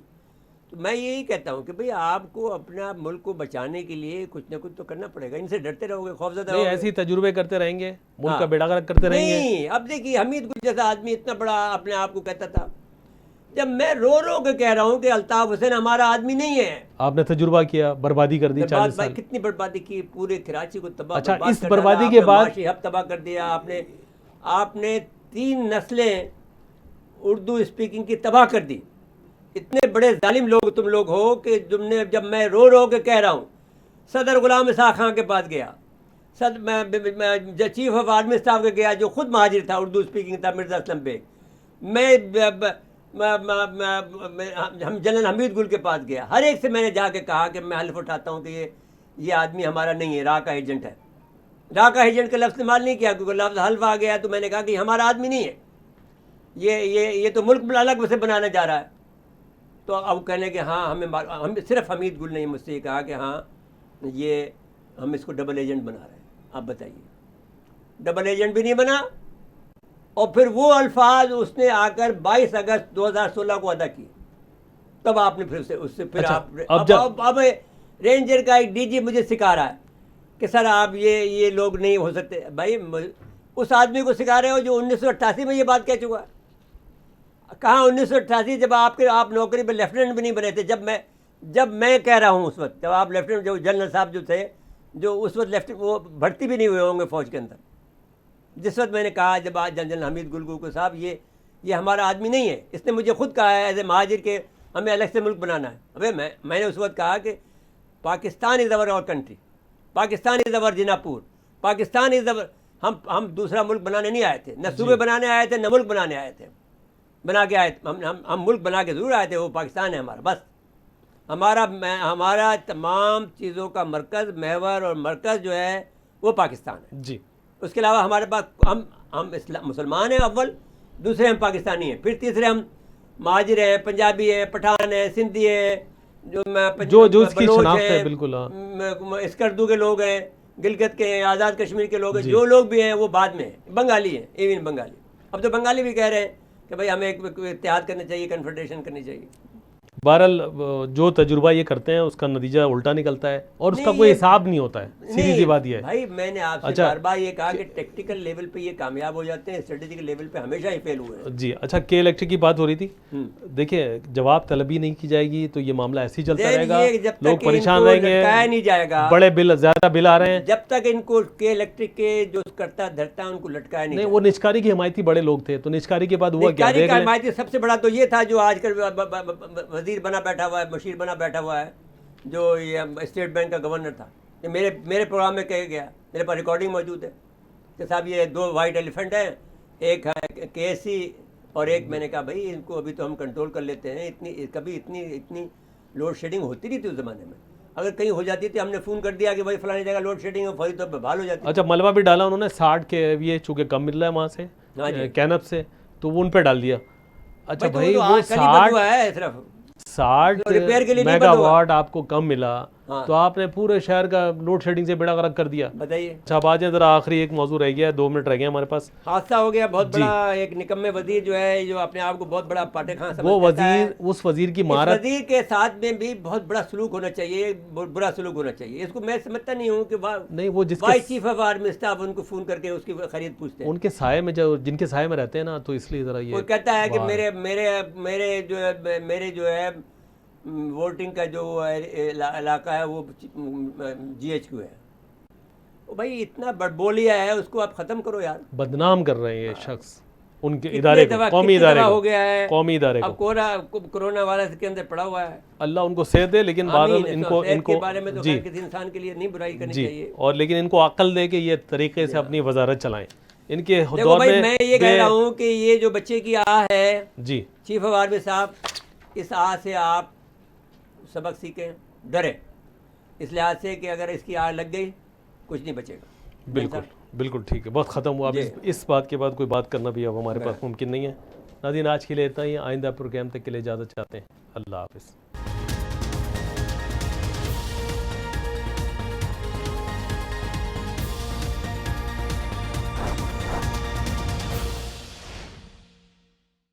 [SPEAKER 2] تو میں یہی کہتا ہوں کہ بھئی آپ کو اپنا ملک کو بچانے کے لیے کچھ نہ کچھ تو کرنا پڑے گا. ان سے ڈرتے رہو گے، خوفزدہ رہو گے،
[SPEAKER 1] ایسے ہی تجربے کرتے رہیں گے، ملک کا بیڑا غرق کرتے رہیں گے.
[SPEAKER 2] نہیں اب دیکھیے حمید گل جیسا آدمی اتنا بڑا اپنے آپ کو کہتا تھا. جب میں رو کے کہہ رہا ہوں کہ الطاف حسین ہمارا آدمی نہیں ہے.
[SPEAKER 1] آپ نے تجربہ کیا، بربادی کر دی 40 سال.
[SPEAKER 2] کتنی بربادی کی، پورے کراچی کو تباہ.
[SPEAKER 1] اچھا اس بربادی کے بعد
[SPEAKER 2] معاشی ہب تباہ کر دیا آپ نے 3 نسلیں اردو اسپیکنگ کی تباہ کر دی. اتنے بڑے ظالم لوگ تم لوگ ہو کہ تم نے، جب میں رو کے کہہ رہا ہوں، صدر غلام اسحاق خان کے پاس گیا، میں چیف آف آرمی اسٹاف کا گیا جو خود مہاجر تھا, اردو اسپیکنگ تھا, مرزا اسلم بیگ. ہم جنرل حمید گل کے پاس گیا, ہر ایک سے میں نے جا کے کہا کہ میں حلف اٹھاتا ہوں کہ یہ آدمی ہمارا نہیں ہے, را کا ایجنٹ ہے. را کا ایجنٹ کا لفظ استعمال نہیں کیا کیونکہ لفظ حلف آ گیا, تو میں نے کہا کہ یہ ہمارا آدمی نہیں ہے, یہ تو ملک الگ سے بنانا چاہ رہا ہے. تو اب کہنے کہ ہاں ہم صرف حمید گل نے مجھ سے یہ کہا کہ ہاں یہ ہم اس کو ڈبل ایجنٹ بنا رہے ہیں. آپ بتائیے, ڈبل ایجنٹ بھی نہیں بنا, اور پھر وہ الفاظ اس نے آ کر 22 اگست 2016 کو ادا کیے. تب آپ نے پھر اس سے پھر اب رینجر کا ایک ڈی جی مجھے سکھا رہا ہے کہ سر آپ یہ لوگ نہیں ہو سکتے. بھائی اس آدمی کو سکھا رہے ہو جو 1988 میں یہ بات کہہ چکا ہے. کہاں 1988 جب آپ نوکری پہ لیفٹیننٹ بھی نہیں بنے تھے, جب میں کہہ رہا ہوں اس وقت, جب آپ لیفٹیننٹ, جو جنرل صاحب جو تھے, جو اس وقت وہ بھرتی بھی نہیں ہوئے ہوں گے فوج کے اندر, جس وقت میں نے کہا جب آج جنرل حمید گل کو صاحب یہ ہمارا آدمی نہیں ہے. اس نے مجھے خود کہا ہے ایز اے مہاجر کہ ہمیں الگ سے ملک بنانا ہے. ابے میں نے اس وقت کہا کہ پاکستان از اوور اور کنٹری, پاکستان از اوور جناپور, پاکستان از اوور. ہم دوسرا ملک بنانے نہیں آئے تھے, نہ صوبے بنانے آئے تھے, نہ ملک بنانے آئے تھے. بنا کے آئے, ہم ملک بنا کے ضرور آئے تھے, وہ پاکستان ہے ہمارا. بس ہمارا تمام چیزوں کا مرکز, محور اور مرکز جو ہے وہ پاکستان ہے.
[SPEAKER 1] جی,
[SPEAKER 2] اس کے علاوہ ہمارے پاس ہم مسلمان ہیں اول, دوسرے ہم پاکستانی ہیں, پھر تیسرے ہم مہاجر ہیں, پنجابی ہیں, پٹھان ہیں, سندھی ہیں,
[SPEAKER 1] جو اس کی شناخت ہے بالکل,
[SPEAKER 2] اسکردو کے لوگ ہیں, گلگت کے ہیں, آزاد کشمیر کے لوگ ہیں, جو لوگ بھی ہیں وہ بعد میں ہیں, بنگالی ہیں, ایون بنگالی. اب تو بنگالی بھی کہہ رہے ہیں کہ بھائی ہمیں ایک اتحاد کرنا چاہیے, کنفیڈریشن کرنی چاہیے.
[SPEAKER 1] بہرحال جو تجربہ یہ کرتے ہیں اس کا نتیجہ الٹا نکلتا ہے اور اس کا کوئی حساب نہیں ہوتا ہے. سیدھی سی بات یہ ہے.
[SPEAKER 2] بھائی میں نے آپ سے بار بار یہ کہا کہ ٹیکٹیکل لیول پہ یہ کامیاب ہو جاتے ہیں, اسٹریٹجیکل لیول پہ ہمیشہ ہی فیل ہوئے ہیں.
[SPEAKER 1] جی اچھا, کے الیکٹرک کی بات ہو رہی تھی. دیکھیے جواب طلبی نہیں کی جائے گی تو یہ معاملہ ایسے ہی چلتا رہے گا, لوگ پریشان رہیں گے,
[SPEAKER 2] نہیں جائے گا,
[SPEAKER 1] بڑے بل, زیادہ بل آ رہے ہیں.
[SPEAKER 2] جب تک ان کو کے الیکٹرک کے جو کرتا دھرتا ان کو لٹکایا نہیں.
[SPEAKER 1] وہ نجکاری کی حمایتی بڑے لوگ تھے, تو نجکاری کے بعد ہوا کیا؟
[SPEAKER 2] حمایتی سب سے بڑا تو یہ تھا جو آج کل وزیر بنا بیٹھا ہوا ہے, مشیر بنا بیٹھا ہوا ہے, جو یہ اسٹیٹ بینک کا گورنر تھا. یہ میرے پروگرام میں کہا گیا, میرے پاس ریکارڈنگ موجود ہے کہ صاحب یہ 2 وائٹ ایلیفنٹ ہیں, ایک ہے کے ایس سی اور ایک, میں نے کہا بھائی ان کو ابھی تو ہم کنٹرول کر لیتے ہیں. کبھی اتنی لوڈ شیڈنگ ہوتی نہیں تھی اس زمانے میں. اگر کہیں ہو جاتی تھی ہم نے فون کر دیا کہ بھائی فلانی جگہ لوڈ شیڈنگ ہے, فوری طور پہ بحال ہو جاتی.
[SPEAKER 1] اچھا, ملبہ بھی ڈالا انہوں نے 60 کے, یہ چونکہ کم مل رہا ہے وہاں سے کینپ سے, تو وہ ان پہ ڈال دیا. اچھا بھائی وہ 60 میگا واٹ آپ کو کم ملا, تو آپ نے پورے شہر کا لوڈ شیڈنگ سے بیڑا غرق کر دیا.
[SPEAKER 2] بتائیے.
[SPEAKER 1] اچھا اب آج ذرا آخری ایک موضوع رہ گیا ہے, 2 منٹ رہ گئے ہمارے پاس.
[SPEAKER 2] حادثہ ہو گیا بہت بڑا, ایک نکمے وزیر جو ہے, جو اپنے آپ کو بہت بڑا پاٹے خان سمجھتا ہے,
[SPEAKER 1] وہ وزیر, اس وزیر کی مہارت,
[SPEAKER 2] وزیر کے ساتھ میں بھی بہت بڑا سلوک ہونا چاہیے, برا سلوک ہونا چاہیے. اس کو میں سمجھتا نہیں ہوں کہ
[SPEAKER 1] نہیں, وہ جس
[SPEAKER 2] vice chief of army staff ان کو فون کر کے اس کی خرید پوچھتے ہیں.
[SPEAKER 1] ان کے سائے میں, جن کے سائے میں رہتے ہیں نا, تو اس لیے ذرا یہ
[SPEAKER 2] وہ کہتا ہے کہ میرے جو ہے ووٹنگ کا جو علاقہ ہے وہ جی ایچ کیو ہے. بھائی اتنا بڑبولیا ہے, اس کو آپ ختم کرو یار. بدنام
[SPEAKER 1] کر رہے ہیں یہ شخص ان کے ادارے کو, قومی ادارے کو,
[SPEAKER 2] ہو گیا ہے
[SPEAKER 1] قومی ادارے
[SPEAKER 2] کو. اب کورونا وائرس کے اندر پڑا ہوا ہے,
[SPEAKER 1] اللہ ان کو صحت دے, لیکن ان کو
[SPEAKER 2] بارے میں تو کسی انسان کے لیے نہیں برائی کرنی چاہیے,
[SPEAKER 1] اور لیکن ان کو عقل دے کہ یہ طریقے سے اپنی وزارت چلائیں. ان کے
[SPEAKER 2] دور میں یہ کہہ رہا ہوں کہ یہ جو بچے کی آہ ہے,
[SPEAKER 1] جی
[SPEAKER 2] چیف آف آرمی صاحب, اس آہ سے آپ سبق سیکھیں, ڈرے اس لحاظ سے کہ اگر اس کی آڑ لگ گئی کچھ نہیں بچے گا.
[SPEAKER 1] بالکل ٹھیک ہے, بہت ختم ہوا. اس بات کے بعد کوئی بات کرنا بھی اب ہمارے پاس ممکن نہیں ہے. ناظرین آج کے لیے اتنا ہی, آئندہ پروگرام تک کے لیے اجازت چاہتے ہیں. اللہ حافظ.